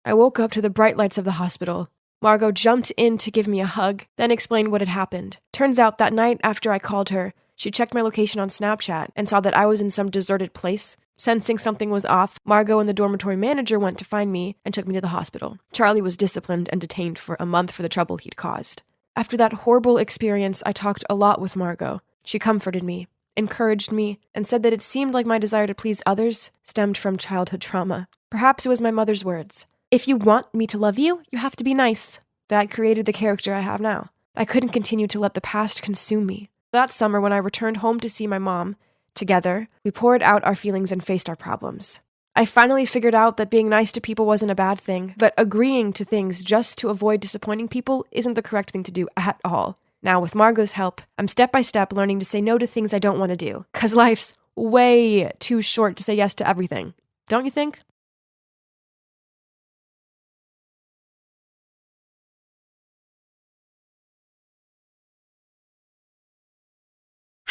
I woke up to the bright lights of the hospital. Margot jumped in to give me a hug, then explained what had happened. Turns out that night after I called her, she checked my location on Snapchat and saw that I was in some deserted place. Sensing something was off, Margot and the dormitory manager went to find me and took me to the hospital. Charlie was disciplined and detained for a month for the trouble he'd caused. After that horrible experience, I talked a lot with Margot. She comforted me, encouraged me, and said that it seemed like my desire to please others stemmed from childhood trauma. Perhaps it was my mother's words. If you want me to love you, you have to be nice. That created the character I have now. I couldn't continue to let the past consume me. That summer, when I returned home to see my mom, together, we poured out our feelings and faced our problems. I finally figured out that being nice to people wasn't a bad thing, but agreeing to things just to avoid disappointing people isn't the correct thing to do at all. Now, with Margot's help, I'm step by step learning to say no to things I don't want to do, 'cause life's way too short to say yes to everything. Don't you think?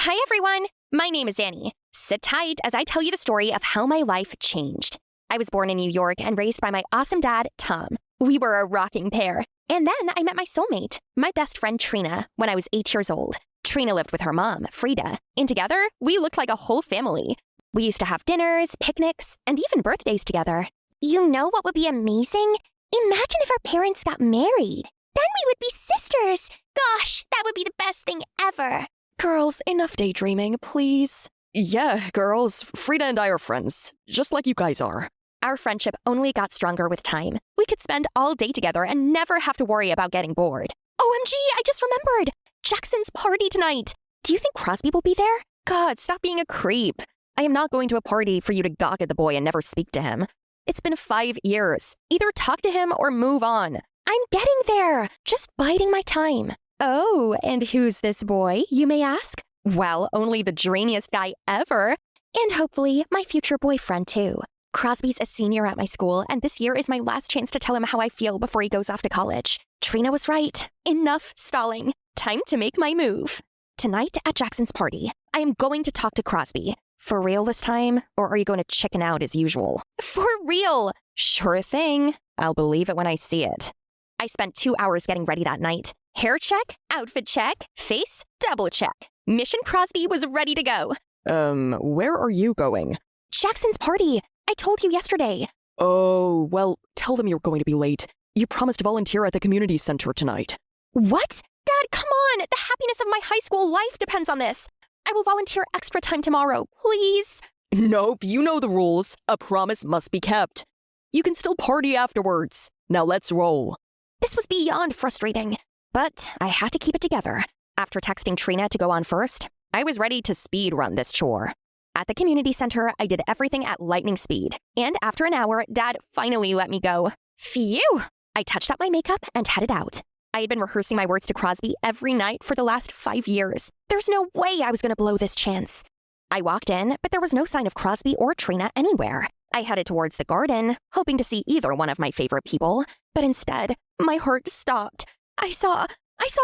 Hi, everyone. My name is Annie. Sit tight as I tell you the story of how my life changed. I was born in New York and raised by my awesome dad, Tom. We were a rocking pair. And then I met my soulmate, my best friend Trina, when I was 8 years old. Trina lived with her mom, Frida, and together we looked like a whole family. We used to have dinners, picnics, and even birthdays together. You know what would be amazing? Imagine if our parents got married. Then we would be sisters. Gosh, that would be the best thing ever. Girls, enough daydreaming, please. Yeah, girls, Frida and I are friends, just like you guys are. Our friendship only got stronger with time. We could spend all day together and never have to worry about getting bored. OMG, I just remembered! Jackson's party tonight! Do you think Crosby will be there? God, stop being a creep. I am not going to a party for you to gawk at the boy and never speak to him. It's been 5 years. Either talk to him or move on. I'm getting there, just biding my time. Oh, and who's this boy, you may ask? Well, only the dreamiest guy ever. And hopefully, my future boyfriend, too. Crosby's a senior at my school, and this year is my last chance to tell him how I feel before he goes off to college. Trina was right. Enough stalling. Time to make my move. Tonight at Jackson's party, I am going to talk to Crosby. For real this time, or are you going to chicken out as usual? For real! Sure thing. I'll believe it when I see it. I spent 2 hours getting ready that night. Hair check, outfit check, face double check. Mission Crosby was ready to go. Where are you going? Jackson's party. I told you yesterday. Oh, well, tell them you're going to be late. You promised to volunteer at the community center tonight. What? Dad, come on! The happiness of my high school life depends on this. I will volunteer extra time tomorrow, please. Nope, you know the rules. A promise must be kept. You can still party afterwards. Now let's roll. This was beyond frustrating, but I had to keep it together. After texting Trina to go on first, I was ready to speed run this chore. At the community center, I did everything at lightning speed, and after an hour, Dad finally let me go. Phew! I touched up my makeup and headed out. I had been rehearsing my words to Crosby every night for the last 5 years. There's no way I was going to blow this chance. I walked in, but there was no sign of Crosby or Trina anywhere. I headed towards the garden, hoping to see either one of my favorite people, but instead, my heart stopped. I saw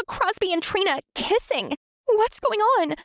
Crosby and Trina kissing. What's going on?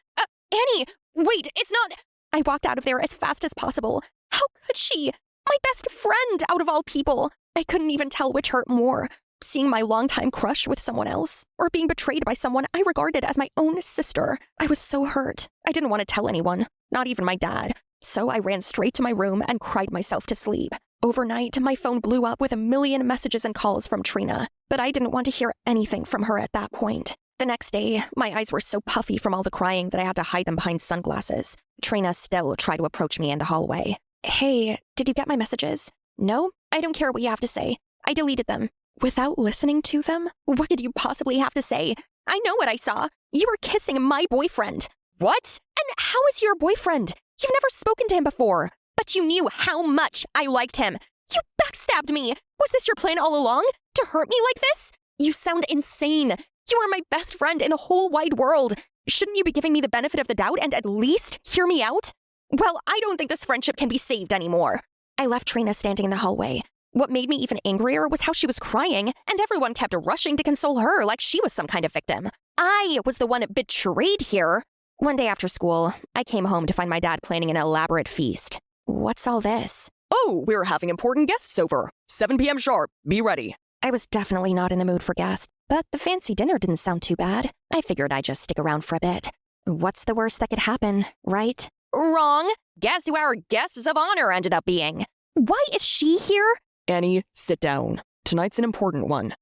Annie, wait, it's not... I walked out of there as fast as possible. How could she? My best friend, out of all people. I couldn't even tell which hurt more. Seeing my longtime crush with someone else, or being betrayed by someone I regarded as my own sister. I was so hurt. I didn't want to tell anyone, not even my dad. So I ran straight to my room and cried myself to sleep. Overnight, my phone blew up with a million messages and calls from Trina, but I didn't want to hear anything from her at that point. The next day, my eyes were so puffy from all the crying that I had to hide them behind sunglasses. Trina still tried to approach me in the hallway. Hey, did you get my messages? No? I don't care what you have to say. I deleted them. Without listening to them? What could you possibly have to say? I know what I saw. You were kissing my boyfriend. What? And how is he your boyfriend? You've never spoken to him before. But you knew how much I liked him. You backstabbed me. Was this your plan all along? To hurt me like this? You sound insane. You are my best friend in the whole wide world. Shouldn't you be giving me the benefit of the doubt and at least hear me out? Well, I don't think this friendship can be saved anymore. I left Trina standing in the hallway. What made me even angrier was how she was crying, and everyone kept rushing to console her like she was some kind of victim. I was the one betrayed here. One day after school, I came home to find my dad planning an elaborate feast. What's all this? Oh, we're having important guests over. 7 p.m. sharp. Be ready. I was definitely not in the mood for guests, but the fancy dinner didn't sound too bad. I figured I'd just stick around for a bit. What's the worst that could happen, right? Wrong. Guess who our guests of honor ended up being? Why is she here? Annie, sit down. Tonight's an important one.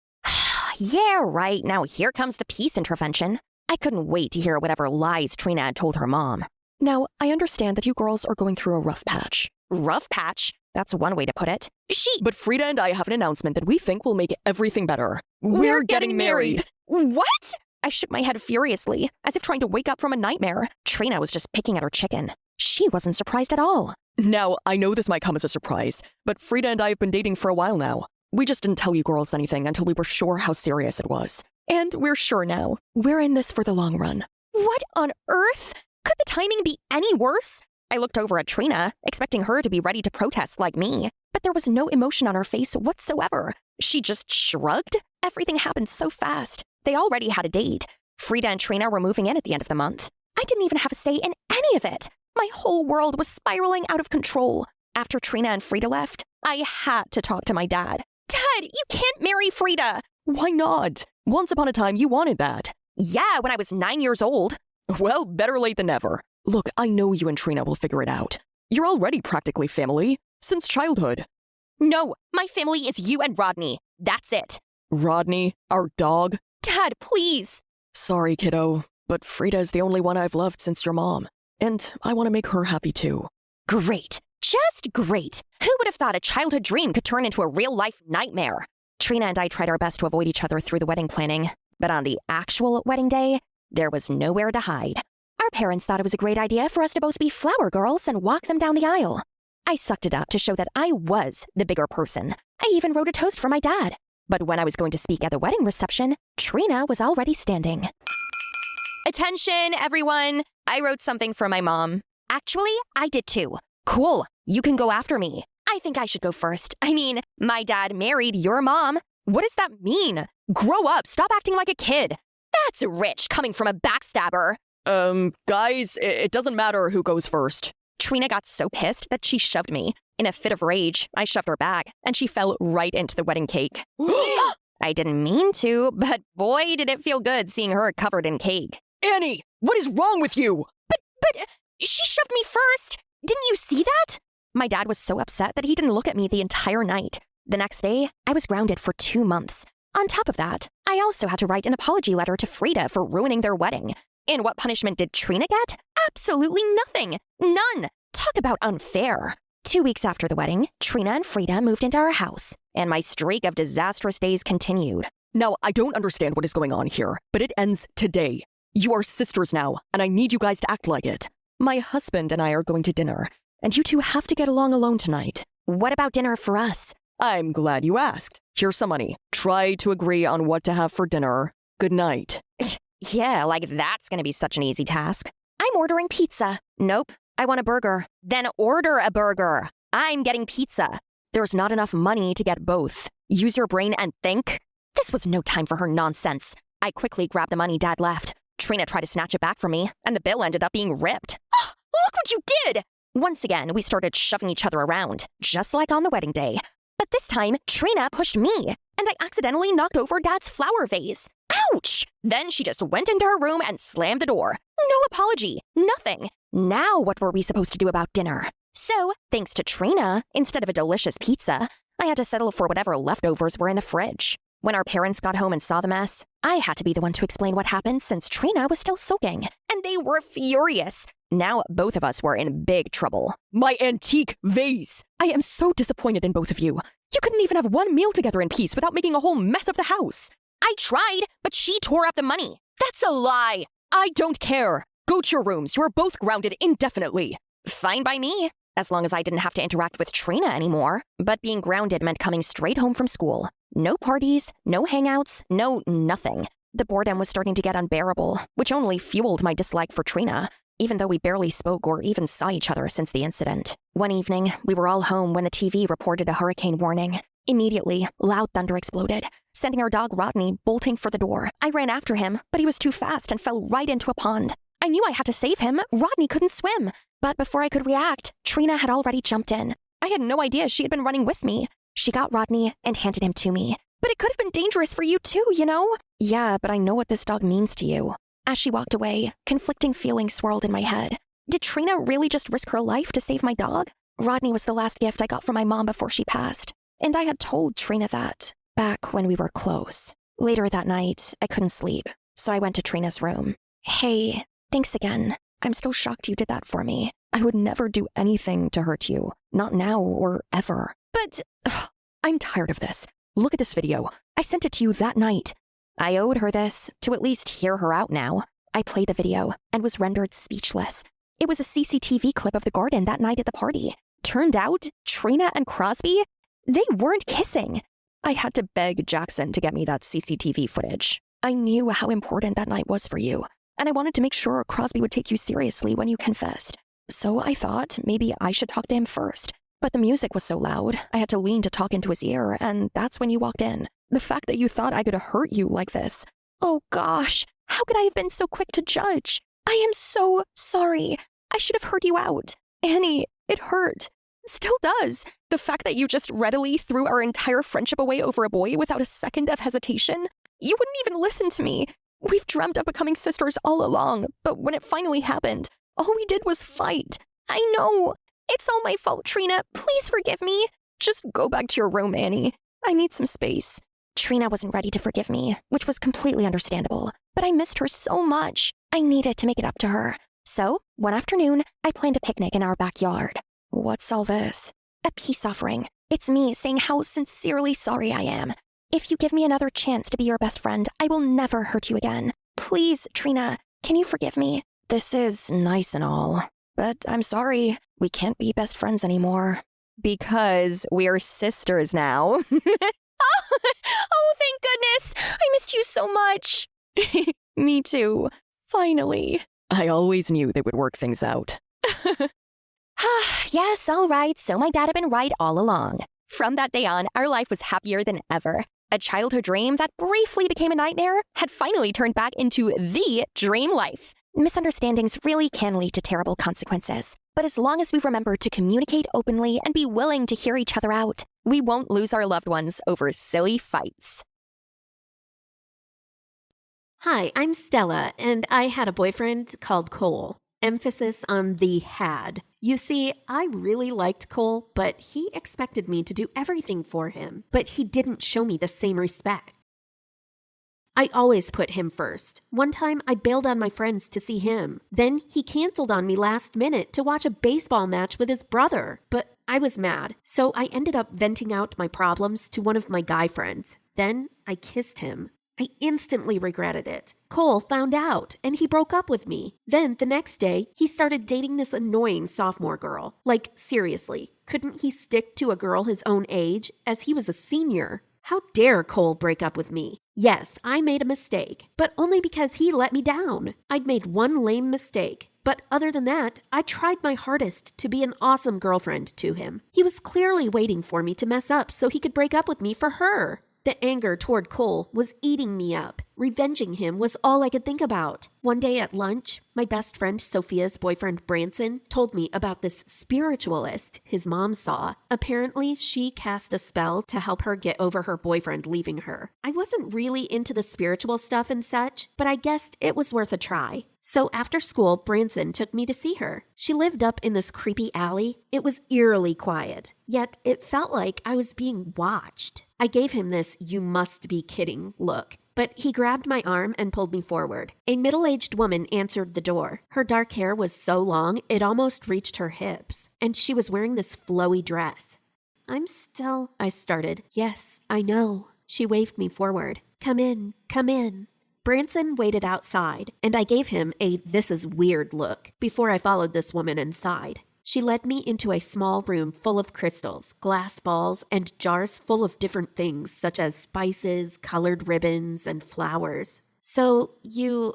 Yeah, right. Now here comes the peace intervention. I couldn't wait to hear whatever lies Trina had told her mom. Now, I understand that you girls are going through a rough patch. Rough patch? That's one way to put it. But Frida and I have an announcement that we think will make everything better. We're getting married! What? I shook my head furiously, as if trying to wake up from a nightmare. Trina was just picking at her chicken. She wasn't surprised at all. Now, I know this might come as a surprise, but Frida and I have been dating for a while now. We just didn't tell you girls anything until we were sure how serious it was. And we're sure now. We're in this for the long run. What on earth? Could the timing be any worse? I looked over at Trina, expecting her to be ready to protest like me, but there was no emotion on her face whatsoever. She just shrugged. Everything happened so fast. They already had a date. Frida and Trina were moving in at the end of the month. I didn't even have a say in any of it. My whole world was spiraling out of control. After Trina and Frida left, I had to talk to my dad. Dad, you can't marry Frida! Why not? Once upon a time, you wanted that. Yeah, when I was 9 years old. Well, better late than never. Look, I know you and Trina will figure it out. You're already practically family, since childhood. No, my family is you and Rodney. That's it. Rodney, our dog? Dad, please. Sorry, kiddo, but Frida is the only one I've loved since your mom. And I want to make her happy too. Great. Just great. Who would have thought a childhood dream could turn into a real-life nightmare? Trina and I tried our best to avoid each other through the wedding planning, but on the actual wedding day, there was nowhere to hide. Our parents thought it was a great idea for us to both be flower girls and walk them down the aisle. I sucked it up to show that I was the bigger person. I even wrote a toast for my dad. But when I was going to speak at the wedding reception, Trina was already standing. Attention, everyone! I wrote something for my mom. Actually, I did too. Cool, you can go after me. I think I should go first. I mean, my dad married your mom. What does that mean? Grow up, stop acting like a kid. That's rich coming from a backstabber. Guys, it doesn't matter who goes first. Trina got so pissed that she shoved me. In a fit of rage, I shoved her back, and she fell right into the wedding cake. I didn't mean to, but boy, did it feel good seeing her covered in cake. Annie, what is wrong with you? But she shoved me first. Didn't you see that? My dad was so upset that he didn't look at me the entire night. The next day, I was grounded for 2 months. On top of that, I also had to write an apology letter to Frida for ruining their wedding. And what punishment did Trina get? Absolutely nothing. None. Talk about unfair. 2 weeks after the wedding, Trina and Frida moved into our house, and my streak of disastrous days continued. Now, I don't understand what is going on here, but it ends today. You are sisters now, and I need you guys to act like it. My husband and I are going to dinner, and you two have to get along alone tonight. What about dinner for us? I'm glad you asked. Here's some money. Try to agree on what to have for dinner. Good night. Yeah, like that's gonna be such an easy task. I'm ordering pizza. Nope, I want a burger. Then order a burger. I'm getting pizza. There's not enough money to get both. Use your brain and think. This was no time for her nonsense. I quickly grabbed the money Dad left. Trina tried to snatch it back from me, and the bill ended up being ripped. Look what you did! Once again, we started shoving each other around, just like on the wedding day. But this time, Trina pushed me, and I accidentally knocked over Dad's flower vase. Ouch! Then she just went into her room and slammed the door. No apology, nothing. Now what were we supposed to do about dinner? So, thanks to Trina, instead of a delicious pizza, I had to settle for whatever leftovers were in the fridge. When our parents got home and saw the mess, I had to be the one to explain what happened since Trina was still sulking, and they were furious. Now both of us were in big trouble. My antique vase! I am so disappointed in both of you. You couldn't even have one meal together in peace without making a whole mess of the house. I tried, but she tore up the money. That's a lie! I don't care. Go to your rooms. You are both grounded indefinitely. Fine by me, as long as I didn't have to interact with Trina anymore. But being grounded meant coming straight home from school. No parties, no hangouts, no nothing. The boredom was starting to get unbearable, which only fueled my dislike for Trina, even though we barely spoke or even saw each other since the incident. One evening, we were all home when the TV reported a hurricane warning. Immediately, loud thunder exploded, sending our dog Rodney bolting for the door. I ran after him, but he was too fast and fell right into a pond. I knew I had to save him. Rodney couldn't swim. But before I could react, Trina had already jumped in. I had no idea she had been running with me. She got Rodney and handed him to me. But it could have been dangerous for you too, you know? Yeah, but I know what this dog means to you. As she walked away, conflicting feelings swirled in my head. Did Trina really just risk her life to save my dog? Rodney was the last gift I got from my mom before she passed. And I had told Trina that, back when we were close. Later that night, I couldn't sleep, so I went to Trina's room. Hey, thanks again. I'm still shocked you did that for me. I would never do anything to hurt you. Not now or ever. But, I'm tired of this. Look at this video. I sent it to you that night. I owed her this, to at least hear her out now. I played the video, and was rendered speechless. It was a CCTV clip of the garden that night at the party. Turned out, Trina and Crosby, they weren't kissing. I had to beg Jackson to get me that CCTV footage. I knew how important that night was for you, and I wanted to make sure Crosby would take you seriously when you confessed. So I thought maybe I should talk to him first. But the music was so loud, I had to lean to talk into his ear, and that's when you walked in. The fact that you thought I could hurt you like this. Oh gosh, how could I have been so quick to judge? I am so sorry. I should have heard you out. Annie, it hurt. Still does. The fact that you just readily threw our entire friendship away over a boy without a second of hesitation. You wouldn't even listen to me. We've dreamt of becoming sisters all along, but when it finally happened, all we did was fight. I know. It's all my fault, Trina. Please forgive me. Just go back to your room, Annie. I need some space. Trina wasn't ready to forgive me, which was completely understandable, but I missed her so much. I needed to make it up to her. So, one afternoon, I planned a picnic in our backyard. What's all this? A peace offering. It's me saying how sincerely sorry I am. If you give me another chance to be your best friend, I will never hurt you again. Please, Trina, can you forgive me? This is nice and all, but I'm sorry. We can't be best friends anymore. Because we're sisters now. Oh, thank goodness! I missed you so much. Me too. Finally. I always knew they would work things out. Yes, all right, so my dad had been right all along. From that day on, our life was happier than ever. A childhood dream that briefly became a nightmare had finally turned back into the dream life. Misunderstandings really can lead to terrible consequences. But as long as we remember to communicate openly and be willing to hear each other out, we won't lose our loved ones over silly fights. Hi, I'm Stella, and I had a boyfriend called Cole. Emphasis on the had. You see, I really liked Cole, but he expected me to do everything for him, but he didn't show me the same respect. I always put him first. One time, I bailed on my friends to see him. Then he canceled on me last minute to watch a baseball match with his brother. But I was mad, so I ended up venting out my problems to one of my guy friends. Then I kissed him. I instantly regretted it. Cole found out, and he broke up with me. Then, the next day, he started dating this annoying sophomore girl. Like, seriously, couldn't he stick to a girl his own age, as he was a senior? How dare Cole break up with me? Yes, I made a mistake, but only because he let me down. I'd made one lame mistake. But other than that, I tried my hardest to be an awesome girlfriend to him. He was clearly waiting for me to mess up so he could break up with me for her. The anger toward Cole was eating me up. Revenging him was all I could think about. One day at lunch, my best friend Sophia's boyfriend Branson told me about this spiritualist his mom saw. Apparently, she cast a spell to help her get over her boyfriend leaving her. I wasn't really into the spiritual stuff and such, but I guessed it was worth a try. So after school, Branson took me to see her. She lived up in this creepy alley. It was eerily quiet, yet it felt like I was being watched. I gave him this "you must be kidding" look, but he grabbed my arm and pulled me forward. A middle-aged woman answered the door. Her dark hair was so long it almost reached her hips, and she was wearing this flowy dress. I started. Yes, I know. She waved me forward. Come in, come in. Branson waited outside, and I gave him a "this is weird" look before I followed this woman inside. She led me into a small room full of crystals, glass balls, and jars full of different things such as spices, colored ribbons, and flowers. So you,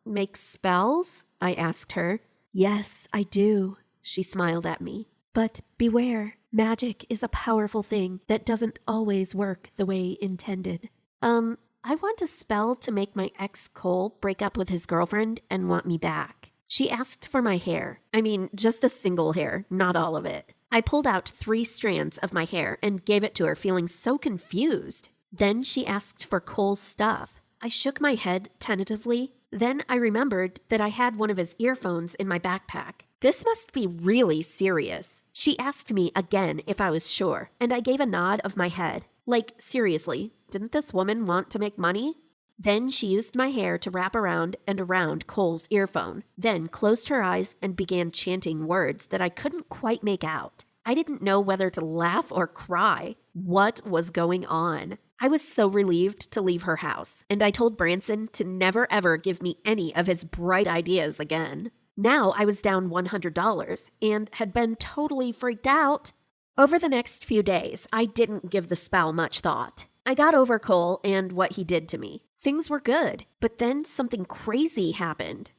make spells? I asked her. Yes, I do. She smiled at me. But beware, magic is a powerful thing that doesn't always work the way intended. I want a spell to make my ex Cole break up with his girlfriend and want me back. She asked for my hair. I mean, just a single hair, not all of it. I pulled out 3 strands of my hair and gave it to her, feeling so confused. Then she asked for Cole's stuff. I shook my head tentatively. Then I remembered that I had one of his earphones in my backpack. This must be really serious. She asked me again if I was sure, and I gave a nod of my head. Like, seriously, didn't this woman want to make money? Then she used my hair to wrap around and around Cole's earphone, then closed her eyes and began chanting words that I couldn't quite make out. I didn't know whether to laugh or cry. What was going on? I was so relieved to leave her house, and I told Branson to never ever give me any of his bright ideas again. Now I was down $100 and had been totally freaked out. Over the next few days, I didn't give the spell much thought. I got over Cole and what he did to me. Things were good, but then something crazy happened.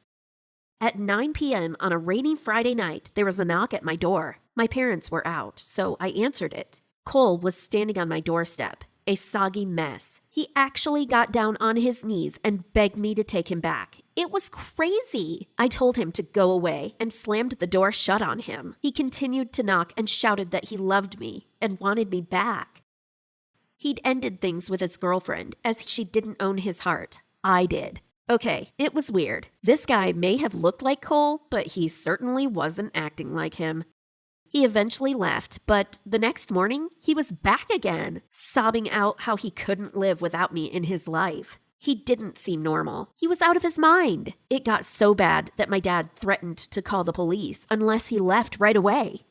At 9 p.m. on a rainy Friday night, there was a knock at my door. My parents were out, so I answered it. Cole was standing on my doorstep, a soggy mess. He actually got down on his knees and begged me to take him back. It was crazy. I told him to go away and slammed the door shut on him. He continued to knock and shouted that he loved me and wanted me back. He'd ended things with his girlfriend, as she didn't own his heart. I did. Okay, it was weird. This guy may have looked like Cole, but he certainly wasn't acting like him. He eventually left, but the next morning, he was back again, sobbing out how he couldn't live without me in his life. He didn't seem normal. He was out of his mind. It got so bad that my dad threatened to call the police unless he left right away.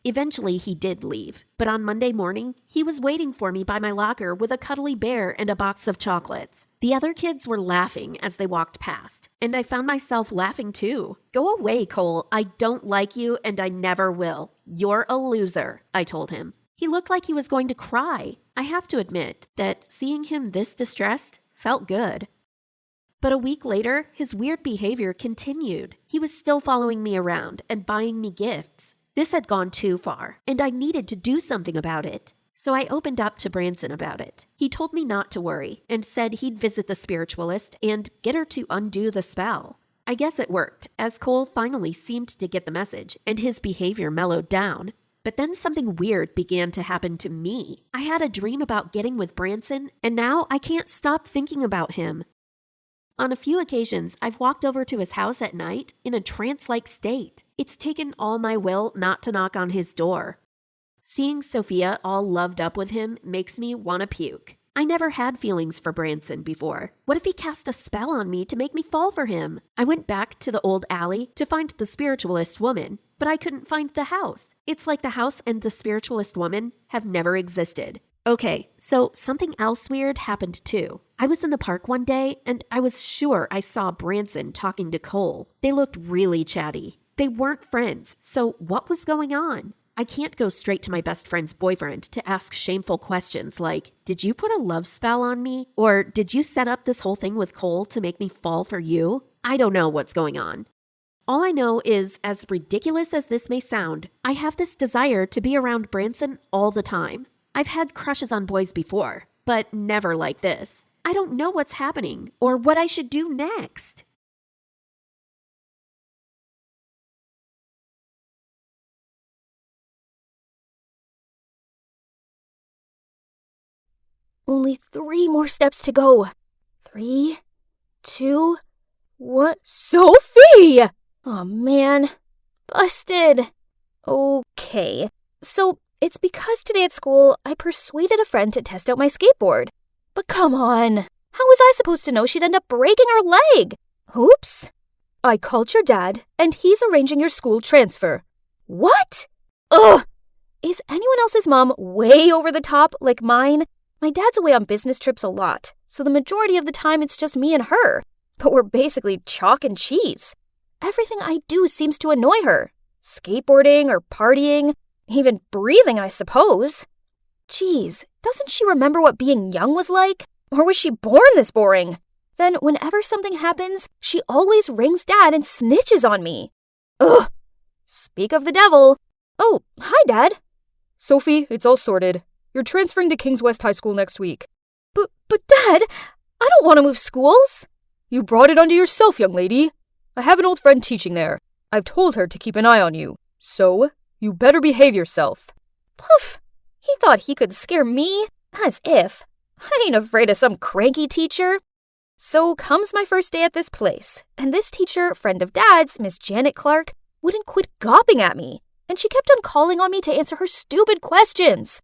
Eventually, he did leave, but on Monday morning, he was waiting for me by my locker with a cuddly bear and a box of chocolates. The other kids were laughing as they walked past, and I found myself laughing too. Go away, Cole. I don't like you, and I never will. You're a loser, I told him. He looked like he was going to cry. I have to admit that seeing him this distressed felt good. But a week later, his weird behavior continued. He was still following me around and buying me gifts. This had gone too far, and I needed to do something about it. So I opened up to Branson about it. He told me not to worry and said he'd visit the spiritualist and get her to undo the spell. I guess it worked, as Cole finally seemed to get the message and his behavior mellowed down. But then something weird began to happen to me. I had a dream about getting with Branson, and now I can't stop thinking about him. On a few occasions, I've walked over to his house at night in a trance-like state. It's taken all my will not to knock on his door. Seeing Sophia all loved up with him makes me want to puke. I never had feelings for Branson before. What if he cast a spell on me to make me fall for him? I went back to the old alley to find the spiritualist woman, but I couldn't find the house. It's like the house and the spiritualist woman have never existed. Okay, so something else weird happened too. I was in the park one day, and I was sure I saw Branson talking to Cole. They looked really chatty. They weren't friends, so what was going on? I can't go straight to my best friend's boyfriend to ask shameful questions like, did you put a love spell on me? Or did you set up this whole thing with Cole to make me fall for you? I don't know what's going on. All I know is, as ridiculous as this may sound, I have this desire to be around Branson all the time. I've had crushes on boys before, but never like this. I don't know what's happening or what I should do next. Only 3 more steps to go. 3, 2, 1. Sophie! Oh man. Busted. Okay. So, it's because today at school, I persuaded a friend to test out my skateboard. But come on. How was I supposed to know she'd end up breaking her leg? Oops. I called your dad, and he's arranging your school transfer. What? Ugh! Is anyone else's mom way over the top like mine? My dad's away on business trips a lot, so the majority of the time it's just me and her. But we're basically chalk and cheese. Everything I do seems to annoy her. Skateboarding or partying, even breathing, I suppose. Geez, doesn't she remember what being young was like? Or was she born this boring? Then whenever something happens, she always rings Dad and snitches on me. Ugh! Speak of the devil. Oh, hi, Dad. Sophie, it's all sorted. You're transferring to Kings West High School next week. But Dad, I don't want to move schools. You brought it onto yourself, young lady. I have an old friend teaching there. I've told her to keep an eye on you. So, you better behave yourself. Poof! He thought he could scare me? As if. I ain't afraid of some cranky teacher. So comes my first day at this place, and this teacher, friend of Dad's, Miss Janet Clark, wouldn't quit gawping at me, and she kept on calling on me to answer her stupid questions.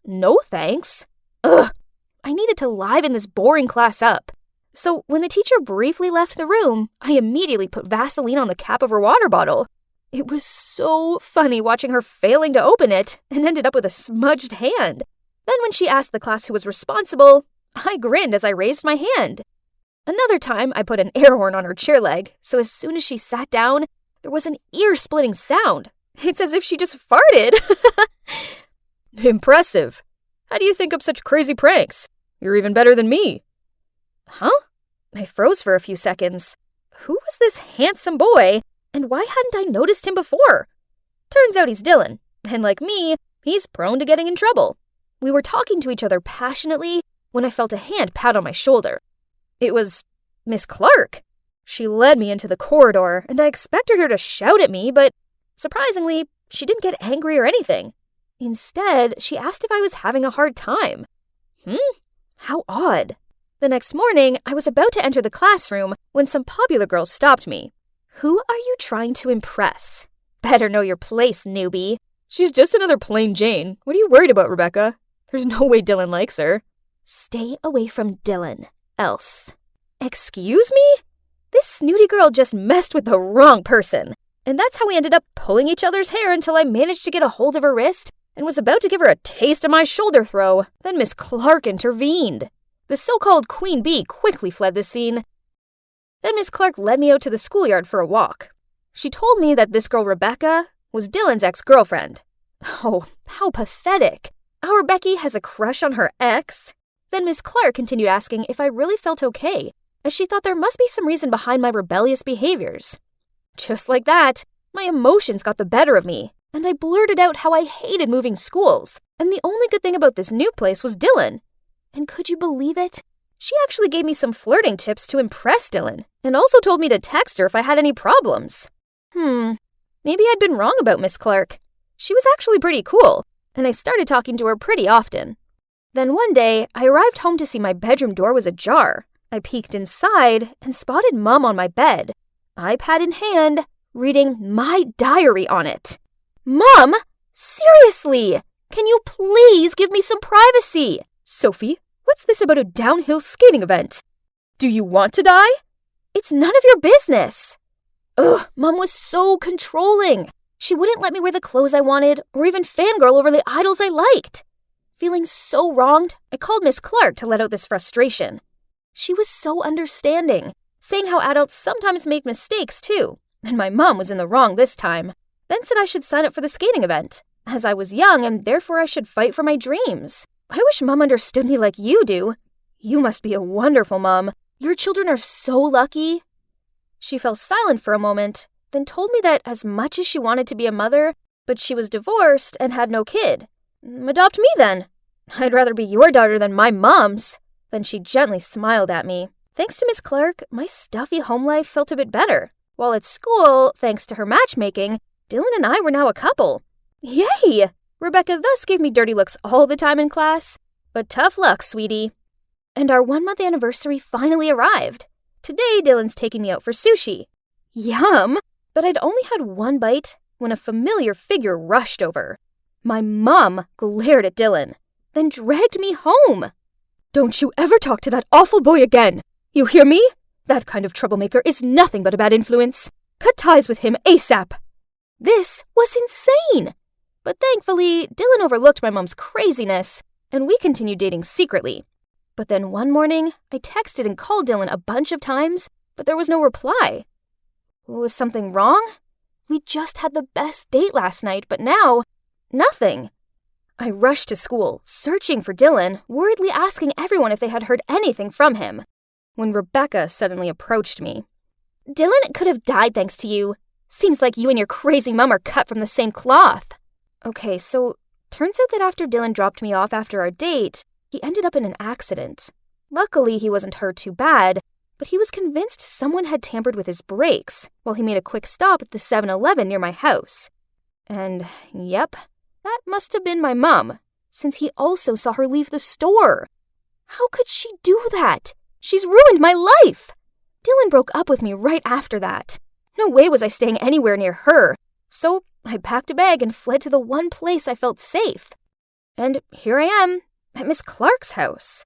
No thanks. Ugh. I needed to liven this boring class up. So when the teacher briefly left the room, I immediately put Vaseline on the cap of her water bottle. It was so funny watching her failing to open it and ended up with a smudged hand. Then when she asked the class who was responsible, I grinned as I raised my hand. Another time, I put an air horn on her chair leg, so as soon as she sat down, there was an ear-splitting sound. It's as if she just farted. Impressive. How do you think up such crazy pranks? You're even better than me. Huh? I froze for a few seconds. Who was this handsome boy, and why hadn't I noticed him before? Turns out he's Dylan, and like me, he's prone to getting in trouble. We were talking to each other passionately when I felt a hand pat on my shoulder. It was Miss Clark. She led me into the corridor, and I expected her to shout at me, but surprisingly, she didn't get angry or anything. Instead, she asked if I was having a hard time. How odd. The next morning, I was about to enter the classroom when some popular girls stopped me. Who are you trying to impress? Better know your place, newbie. She's just another plain Jane. What are you worried about, Rebecca? There's no way Dylan likes her. Stay away from Dylan, else. Excuse me? This snooty girl just messed with the wrong person. And that's how we ended up pulling each other's hair until I managed to get a hold of her wrist and was about to give her a taste of my shoulder throw. Then Miss Clark intervened. The so-called Queen Bee quickly fled the scene. Then Miss Clark led me out to the schoolyard for a walk. She told me that this girl Rebecca was Dylan's ex-girlfriend. Oh, how pathetic. Our Becky has a crush on her ex. Then Miss Clark continued asking if I really felt okay, as she thought there must be some reason behind my rebellious behaviors. Just like that, my emotions got the better of me, and I blurted out how I hated moving schools, and the only good thing about this new place was Dylan. And could you believe it? She actually gave me some flirting tips to impress Dylan, and also told me to text her if I had any problems. Maybe I'd been wrong about Miss Clark. She was actually pretty cool, and I started talking to her pretty often. Then one day, I arrived home to see my bedroom door was ajar. I peeked inside and spotted Mom on my bed, iPad in hand, reading my diary on it. Mom, seriously, can you please give me some privacy? Sophie, what's this about a downhill skating event? Do you want to die? It's none of your business. Ugh, Mom was so controlling. She wouldn't let me wear the clothes I wanted or even fangirl over the idols I liked. Feeling so wronged, I called Miss Clark to let out this frustration. She was so understanding, saying how adults sometimes make mistakes too, and my mom was in the wrong this time. Then said I should sign up for the skating event, as I was young and therefore I should fight for my dreams. I wish Mom understood me like you do. You must be a wonderful mom. Your children are so lucky. She fell silent for a moment, then told me that as much as she wanted to be a mother, but she was divorced and had no kid. Adopt me then. I'd rather be your daughter than my mom's. Then she gently smiled at me. Thanks to Miss Clark, my stuffy home life felt a bit better. While at school, thanks to her matchmaking, Dylan and I were now a couple. Yay! Rebecca thus gave me dirty looks all the time in class. But tough luck, sweetie. And our 1-month anniversary finally arrived. Today, Dylan's taking me out for sushi. Yum! But I'd only had one bite when a familiar figure rushed over. My mom glared at Dylan, then dragged me home. Don't you ever talk to that awful boy again. You hear me? That kind of troublemaker is nothing but a bad influence. Cut ties with him ASAP. This was insane. But thankfully, Dylan overlooked my mom's craziness, and we continued dating secretly. But then one morning, I texted and called Dylan a bunch of times, but there was no reply. Was something wrong? We just had the best date last night, but now, nothing. I rushed to school, searching for Dylan, worriedly asking everyone if they had heard anything from him, when Rebecca suddenly approached me. Dylan could have died thanks to you. Seems like you and your crazy mom are cut from the same cloth. Okay, so turns out that after Dylan dropped me off after our date, he ended up in an accident. Luckily, he wasn't hurt too bad, but he was convinced someone had tampered with his brakes while he made a quick stop at the 7-Eleven near my house. And, yep, that must have been my mom, since he also saw her leave the store. How could she do that? She's ruined my life! Dylan broke up with me right after that. No way was I staying anywhere near her, so I packed a bag and fled to the one place I felt safe. And here I am, at Miss Clark's house.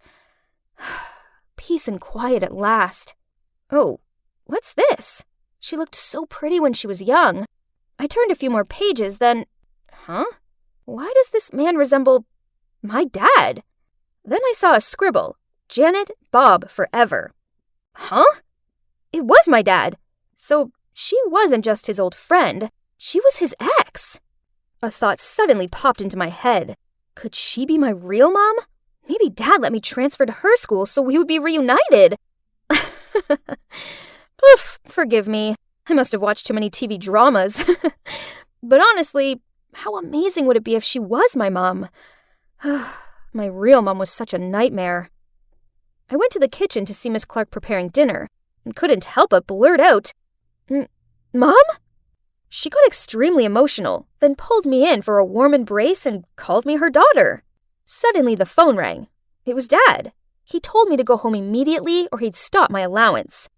Peace and quiet at last. Oh, what's this? She looked so pretty when she was young. I turned a few more pages, then... Huh? Why does this man resemble my dad? Then I saw a scribble. Janet, Bob, forever. Huh? It was my dad. So she wasn't just his old friend. She was his ex. A thought suddenly popped into my head. Could she be my real mom? Maybe Dad let me transfer to her school so we would be reunited. Oof, forgive me. I must have watched too many TV dramas. But honestly, how amazing would it be if she was my mom? My real mom was such a nightmare. I went to the kitchen to see Miss Clark preparing dinner and couldn't help but blurt out, Mom? She got extremely emotional, then pulled me in for a warm embrace and called me her daughter. Suddenly the phone rang. It was Dad. He told me to go home immediately or he'd stop my allowance.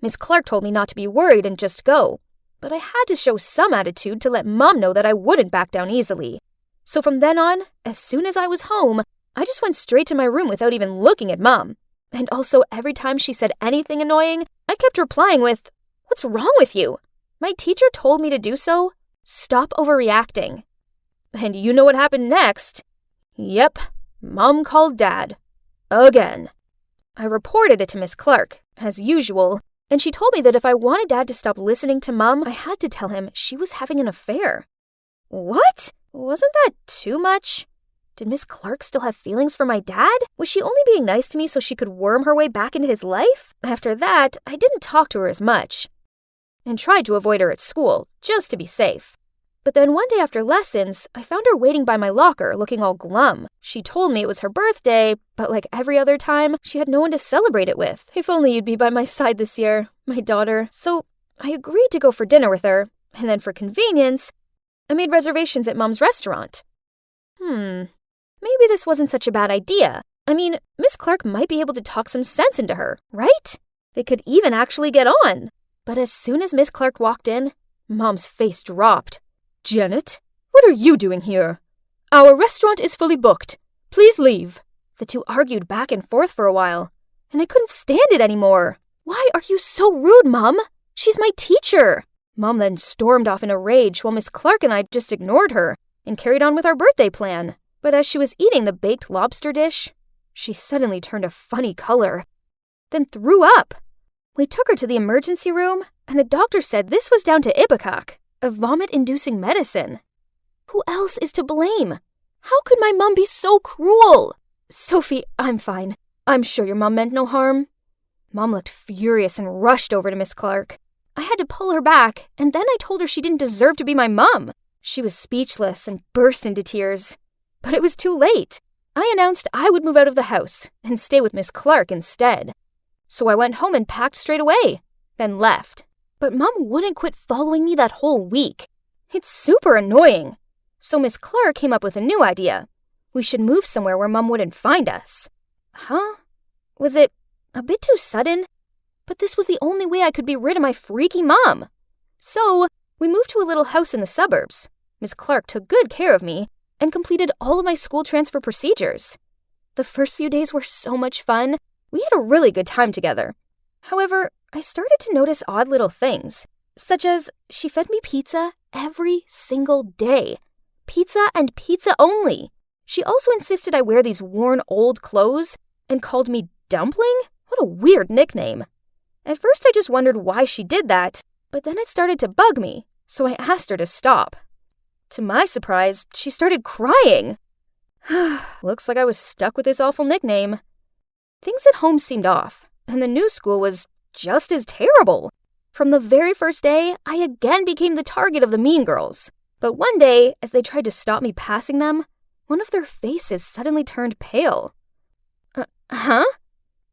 Miss Clark told me not to be worried and just go. But I had to show some attitude to let Mom know that I wouldn't back down easily. So from then on, as soon as I was home, I just went straight to my room without even looking at Mom. And also every time she said anything annoying, I kept replying with, What's wrong with you? My teacher told me to do so. Stop overreacting. And you know what happened next? Yep, Mom called Dad. Again. I reported it to Miss Clark, as usual, and she told me that if I wanted Dad to stop listening to Mom, I had to tell him she was having an affair. What? Wasn't that too much? Did Miss Clark still have feelings for my dad? Was she only being nice to me so she could worm her way back into his life? After that, I didn't talk to her as much, and tried to avoid her at school, just to be safe. But then one day after lessons, I found her waiting by my locker, looking all glum. She told me it was her birthday, but like every other time, she had no one to celebrate it with. If only you'd be by my side this year, my daughter. So I agreed to go for dinner with her, and then for convenience, I made reservations at Mom's restaurant. Maybe this wasn't such a bad idea. I mean, Miss Clark might be able to talk some sense into her, right? They could even actually get on. But as soon as Miss Clark walked in, Mom's face dropped. Janet, what are you doing here? Our restaurant is fully booked. Please leave. The two argued back and forth for a while, and I couldn't stand it anymore. Why are you so rude, Mom? She's my teacher. Mom then stormed off in a rage while Miss Clark and I just ignored her and carried on with our birthday plan. But as she was eating the baked lobster dish, she suddenly turned a funny color, then threw up. We took her to the emergency room, and the doctor said this was down to Ipecac, a vomit-inducing medicine. Who else is to blame? How could my mom be so cruel? Sophie, I'm fine. I'm sure your mom meant no harm. Mom looked furious and rushed over to Miss Clark. I had to pull her back, and then I told her she didn't deserve to be my mom. She was speechless and burst into tears. But it was too late. I announced I would move out of the house and stay with Miss Clark instead. So I went home and packed straight away, then left. But Mom wouldn't quit following me that whole week. It's super annoying. So Miss Clark came up with a new idea. We should move somewhere where Mom wouldn't find us. Huh? Was it a bit too sudden? But this was the only way I could be rid of my freaky mom. So we moved to a little house in the suburbs. Miss Clark took good care of me and completed all of my school transfer procedures. The first few days were so much fun. We had a really good time together. However, I started to notice odd little things, such as she fed me pizza every single day. Pizza and pizza only. She also insisted I wear these worn old clothes and called me Dumpling? What a weird nickname. At first I just wondered why she did that, but then it started to bug me, so I asked her to stop. To my surprise, she started crying. Looks like I was stuck with this awful nickname. Things at home seemed off, and the new school was just as terrible. From the very first day, I again became the target of the mean girls. But one day, as they tried to stop me passing them, one of their faces suddenly turned pale. Huh?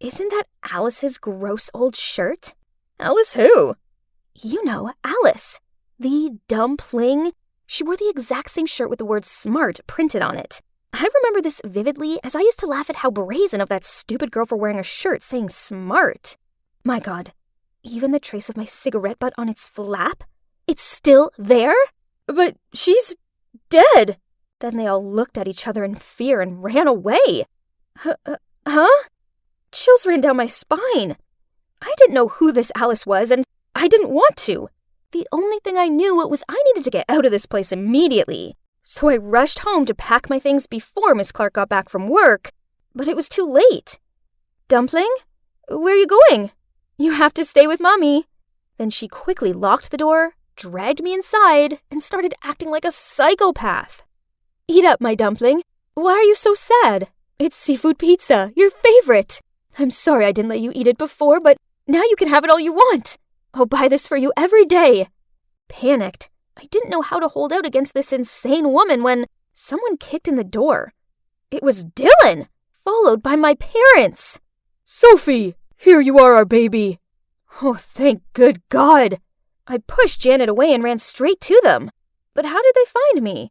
Isn't that Alice's gross old shirt? Alice who? You know, Alice. The Dumpling. She wore the exact same shirt with the word smart printed on it. I remember this vividly as I used to laugh at how brazen of that stupid girl for wearing a shirt saying smart. My God, even the trace of my cigarette butt on its flap? It's still there? But she's dead. Then they all looked at each other in fear and ran away. Huh? Chills ran down my spine. I didn't know who this Alice was, and I didn't want to. The only thing I knew was I needed to get out of this place immediately. So I rushed home to pack my things before Miss Clark got back from work, but it was too late. Dumpling? Where are you going? You have to stay with Mommy. Then she quickly locked the door, dragged me inside, and started acting like a psychopath. Eat up, my dumpling. Why are you so sad? It's seafood pizza, your favorite. I'm sorry I didn't let you eat it before, but now you can have it all you want. I'll buy this for you every day. Panicked, I didn't know how to hold out against this insane woman when someone kicked in the door. It was Dylan, followed by my parents. Sophie, here you are, our baby. Oh, thank good God. I pushed Janet away and ran straight to them. But how did they find me?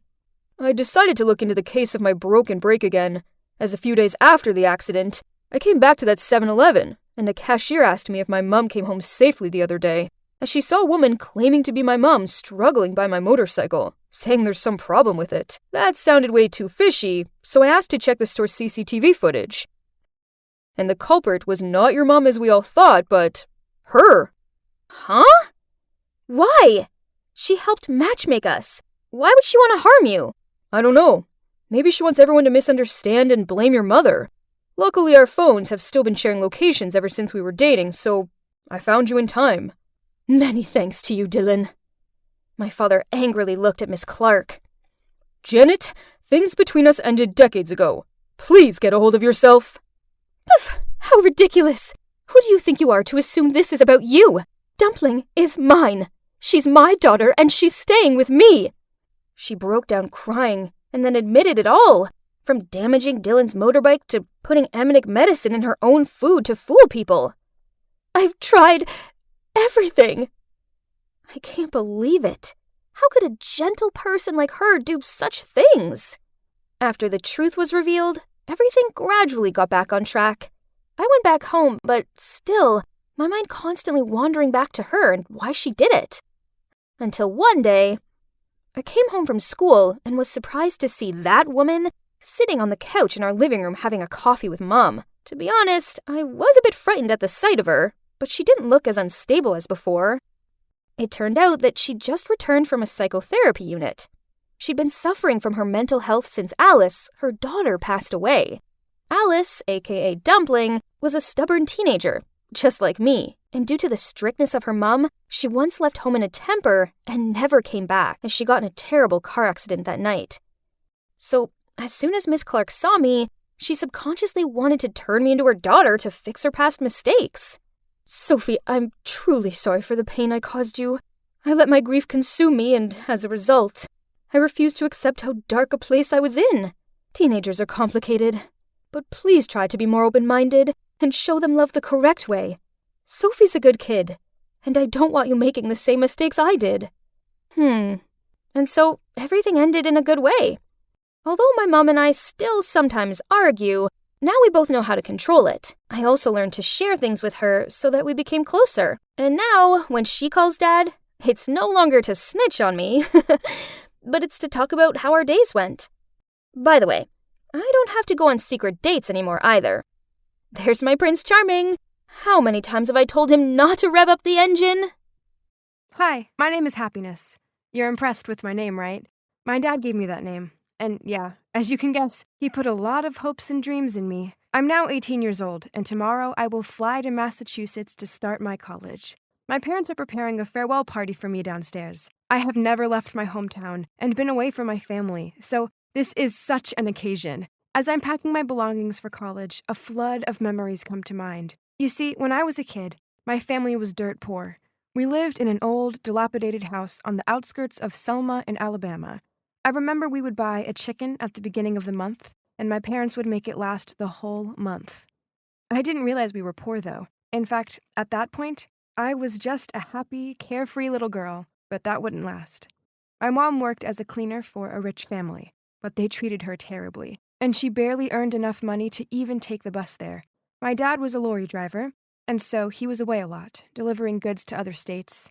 I decided to look into the case of my broken brake again, as a few days after the accident, I came back to that 7-Eleven, and a cashier asked me if my mom came home safely the other day, as she saw a woman claiming to be my mom struggling by my motorcycle, saying there's some problem with it. That sounded way too fishy, so I asked to check the store's CCTV footage. And the culprit was not your mom as we all thought, but her. Huh? Why? She helped matchmake us. Why would she want to harm you? I don't know. Maybe she wants everyone to misunderstand and blame your mother. Luckily, our phones have still been sharing locations ever since we were dating, so I found you in time. Many thanks to you, Dylan. My father angrily looked at Miss Clark. Janet, things between us ended decades ago. Please get a hold of yourself. Poof! How ridiculous! Who do you think you are to assume this is about you? Dumpling is mine. She's my daughter, and she's staying with me. She broke down crying, and then admitted it all. From damaging Dylan's motorbike to putting Emenic medicine in her own food to fool people. I've tried everything. I can't believe it. How could a gentle person like her do such things? After the truth was revealed, everything gradually got back on track. I went back home, but still, my mind constantly wandering back to her and why she did it. Until one day, I came home from school and was surprised to see that woman sitting on the couch in our living room having a coffee with Mom. To be honest, I was a bit frightened at the sight of her, but she didn't look as unstable as before. It turned out that she'd just returned from a psychotherapy unit. She'd been suffering from her mental health since Alice, her daughter, passed away. Alice, aka Dumpling, was a stubborn teenager, just like me, and due to the strictness of her mom, she once left home in a temper and never came back, as she got in a terrible car accident that night. So, as soon as Miss Clark saw me, she subconsciously wanted to turn me into her daughter to fix her past mistakes. Sophie, I'm truly sorry for the pain I caused you. I let my grief consume me, and as a result, I refused to accept how dark a place I was in. Teenagers are complicated. But please try to be more open-minded and show them love the correct way. Sophie's a good kid, and I don't want you making the same mistakes I did. And so everything ended in a good way. Although my mom and I still sometimes argue, now we both know how to control it. I also learned to share things with her so that we became closer. And now, when she calls Dad, it's no longer to snitch on me, but it's to talk about how our days went. By the way, I don't have to go on secret dates anymore either. There's my Prince Charming. How many times have I told him not to rev up the engine? Hi, my name is Happiness. You're impressed with my name, right? My dad gave me that name. And yeah, as you can guess, he put a lot of hopes and dreams in me. I'm now 18 years old, and tomorrow I will fly to Massachusetts to start my college. My parents are preparing a farewell party for me downstairs. I have never left my hometown and been away from my family, so this is such an occasion. As I'm packing my belongings for college, a flood of memories come to mind. You see, when I was a kid, my family was dirt poor. We lived in an old, dilapidated house on the outskirts of Selma in Alabama. I remember we would buy a chicken at the beginning of the month, and my parents would make it last the whole month. I didn't realize we were poor, though. In fact, at that point, I was just a happy, carefree little girl, but that wouldn't last. My mom worked as a cleaner for a rich family, but they treated her terribly, and she barely earned enough money to even take the bus there. My dad was a lorry driver, and so he was away a lot, delivering goods to other states.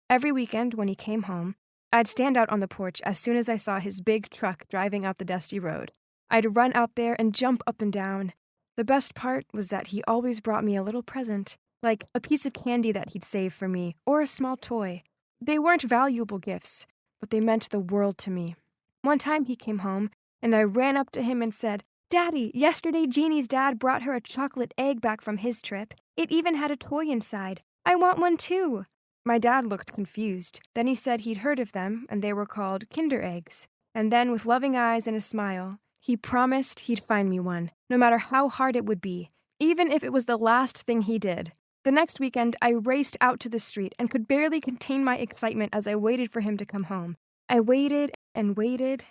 Every weekend when he came home, I'd stand out on the porch as soon as I saw his big truck driving out the dusty road. I'd run out there and jump up and down. The best part was that he always brought me a little present, like a piece of candy that he'd saved for me, or a small toy. They weren't valuable gifts, but they meant the world to me. One time he came home, and I ran up to him and said, "Daddy, yesterday Jeannie's dad brought her a chocolate egg back from his trip. It even had a toy inside. I want one too." My dad looked confused. Then he said he'd heard of them, and they were called Kinder Eggs. And then, with loving eyes and a smile, he promised he'd find me one, no matter how hard it would be, even if it was the last thing he did. The next weekend, I raced out to the street and could barely contain my excitement as I waited for him to come home. I waited and waited,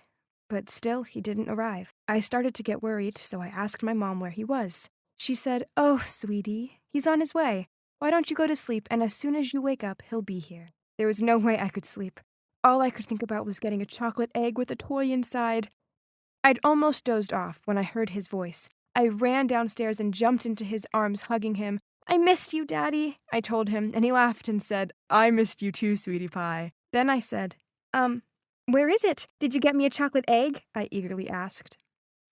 but still he didn't arrive. I started to get worried, so I asked my mom where he was. She said, "Oh, sweetie, he's on his way. Why don't you go to sleep, and as soon as you wake up, he'll be here." There was no way I could sleep. All I could think about was getting a chocolate egg with a toy inside. I'd almost dozed off when I heard his voice. I ran downstairs and jumped into his arms, hugging him. "I missed you, Daddy," I told him, and he laughed and said, "I missed you too, sweetie pie." Then I said, "Where is it? Did you get me a chocolate egg?" I eagerly asked.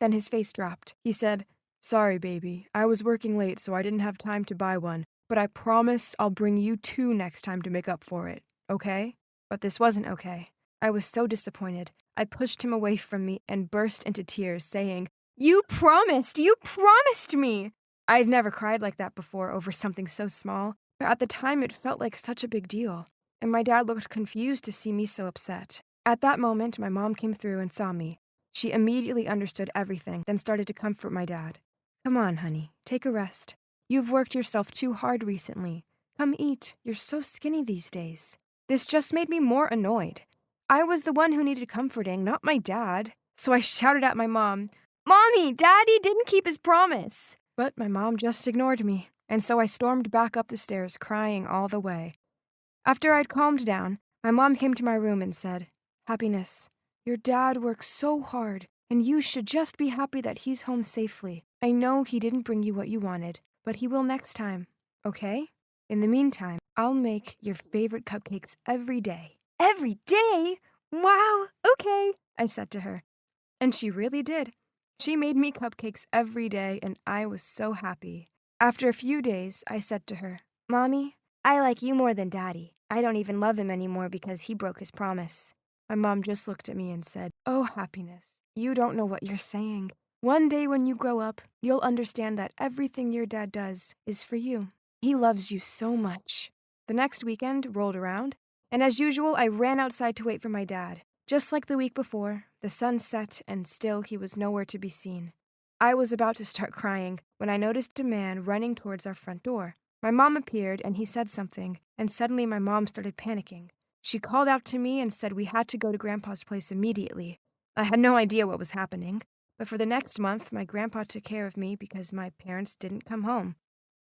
Then his face dropped. He said, "Sorry, baby. I was working late, so I didn't have time to buy one. But I promise I'll bring you two next time to make up for it. okay? But this wasn't okay. I was so disappointed. I pushed him away from me and burst into tears, saying, "You promised! You promised me!" I'd never cried like that before over something so small, but at the time it felt like such a big deal, and my dad looked confused to see me so upset. At that moment, my mom came through and saw me. She immediately understood everything, then started to comfort my dad. "Come on, honey, take a rest. You've worked yourself too hard recently. Come eat. You're so skinny these days." This just made me more annoyed. I was the one who needed comforting, not my dad. So I shouted at my mom, "Mommy, Daddy didn't keep his promise." But my mom just ignored me, and so I stormed back up the stairs, crying all the way. After I'd calmed down, my mom came to my room and said, "Happiness, your dad works so hard, and you should just be happy that he's home safely. I know he didn't bring you what you wanted, but he will next time, okay? In the meantime, I'll make your favorite cupcakes every day." "Every day? Wow, okay," I said to her. And she really did. She made me cupcakes every day, and I was so happy. After a few days, I said to her, "Mommy, I like you more than Daddy. I don't even love him anymore because he broke his promise." My mom just looked at me and said, "Oh, Happiness, you don't know what you're saying. One day when you grow up, you'll understand that everything your dad does is for you. He loves you so much." The next weekend rolled around, and as usual, I ran outside to wait for my dad. Just like the week before, the sun set and still he was nowhere to be seen. I was about to start crying when I noticed a man running towards our front door. My mom appeared and he said something, and suddenly my mom started panicking. She called out to me and said we had to go to Grandpa's place immediately. I had no idea what was happening, but for the next month, my grandpa took care of me because my parents didn't come home.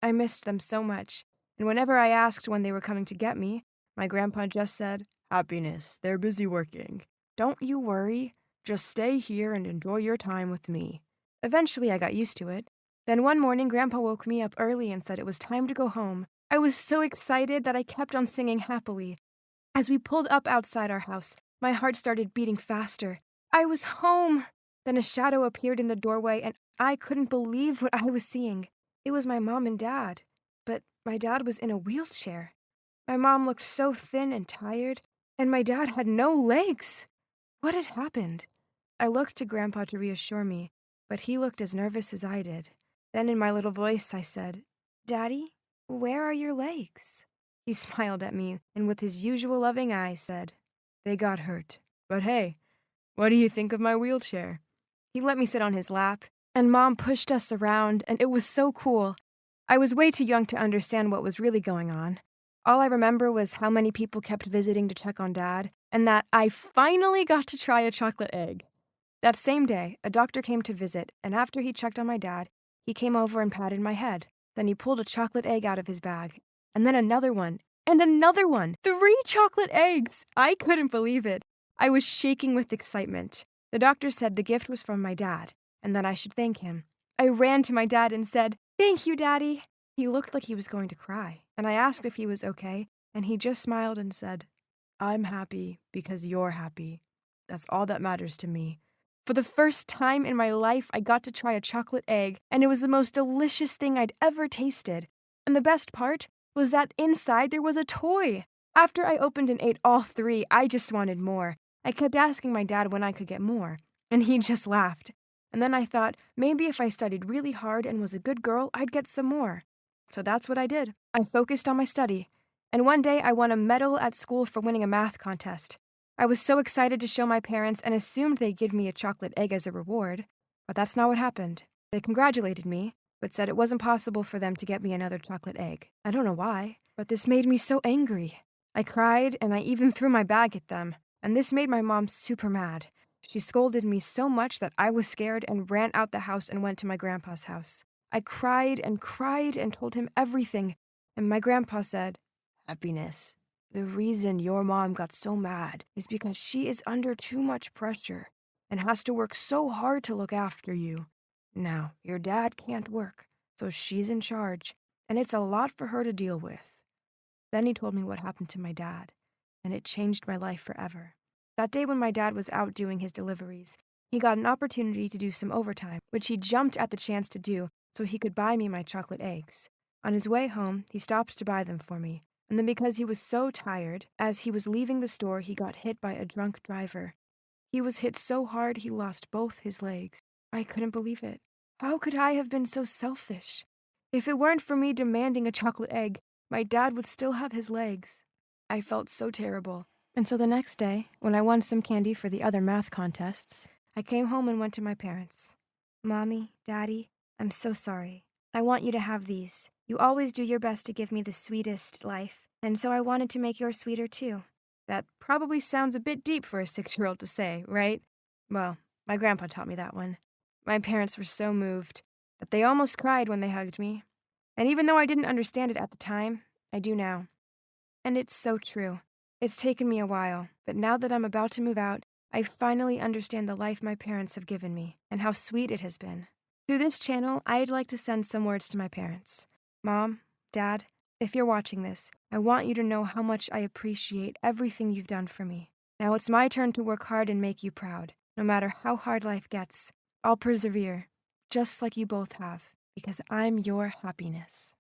I missed them so much, and whenever I asked when they were coming to get me, my grandpa just said, "Happiness, they're busy working. Don't you worry. Just stay here and enjoy your time with me." Eventually, I got used to it. Then one morning, Grandpa woke me up early and said it was time to go home. I was so excited that I kept on singing happily. As we pulled up outside our house, my heart started beating faster. I was home! Then a shadow appeared in the doorway, and I couldn't believe what I was seeing. It was my mom and dad, but my dad was in a wheelchair. My mom looked so thin and tired, and my dad had no legs. What had happened? I looked to Grandpa to reassure me, but he looked as nervous as I did. Then in my little voice I said, "Daddy, where are your legs?" He smiled at me and with his usual loving eyes said, "They got hurt. But hey, what do you think of my wheelchair?" He let me sit on his lap, and Mom pushed us around, and it was so cool. I was way too young to understand what was really going on. All I remember was how many people kept visiting to check on Dad, and that I finally got to try a chocolate egg. That same day, a doctor came to visit, and after he checked on my dad, he came over and patted my head. Then he pulled a chocolate egg out of his bag, and then another one, and another one. 3 chocolate eggs! I couldn't believe it. I was shaking with excitement. The doctor said the gift was from my dad, and that I should thank him. I ran to my dad and said, "Thank you, Daddy." He looked like he was going to cry, and I asked if he was okay, and he just smiled and said, "I'm happy because you're happy. That's all that matters to me." For the first time in my life, I got to try a chocolate egg, and it was the most delicious thing I'd ever tasted. And the best part was that inside there was a toy. After I opened and ate all 3, I just wanted more. I kept asking my dad when I could get more, and he just laughed. And then I thought, maybe if I studied really hard and was a good girl, I'd get some more. So that's what I did. I focused on my study, and one day I won a medal at school for winning a math contest. I was so excited to show my parents and assumed they'd give me a chocolate egg as a reward, but that's not what happened. They congratulated me, but said it wasn't possible for them to get me another chocolate egg. I don't know why, but this made me so angry. I cried, and I even threw my bag at them, and this made my mom super mad. She scolded me so much that I was scared and ran out the house and went to my grandpa's house. I cried and told him everything, and my grandpa said, "Happiness, the reason your mom got so mad is because she is under too much pressure and has to work so hard to look after you. Now, your dad can't work, so she's in charge, and it's a lot for her to deal with." Then he told me what happened to my dad, and it changed my life forever. That day when my dad was out doing his deliveries, he got an opportunity to do some overtime, which he jumped at the chance to do so he could buy me my chocolate eggs. On his way home, he stopped to buy them for me. And then because he was so tired, as he was leaving the store, he got hit by a drunk driver. He was hit so hard he lost both his legs. I couldn't believe it. How could I have been so selfish? If it weren't for me demanding a chocolate egg, my dad would still have his legs. I felt so terrible. And so the next day, when I won some candy for the other math contests, I came home and went to my parents. Mommy, Daddy, I'm so sorry. I want you to have these. You always do your best to give me the sweetest life, and so I wanted to make yours sweeter too. That probably sounds a bit deep for a 6-year-old to say, right? Well, my grandpa taught me that one. My parents were so moved that they almost cried when they hugged me. And even though I didn't understand it at the time, I do now. And it's so true. It's taken me a while, but now that I'm about to move out, I finally understand the life my parents have given me and how sweet it has been. Through this channel, I'd like to send some words to my parents. Mom, Dad, if you're watching this, I want you to know how much I appreciate everything you've done for me. Now it's my turn to work hard and make you proud. No matter how hard life gets, I'll persevere, just like you both have, because I'm your happiness.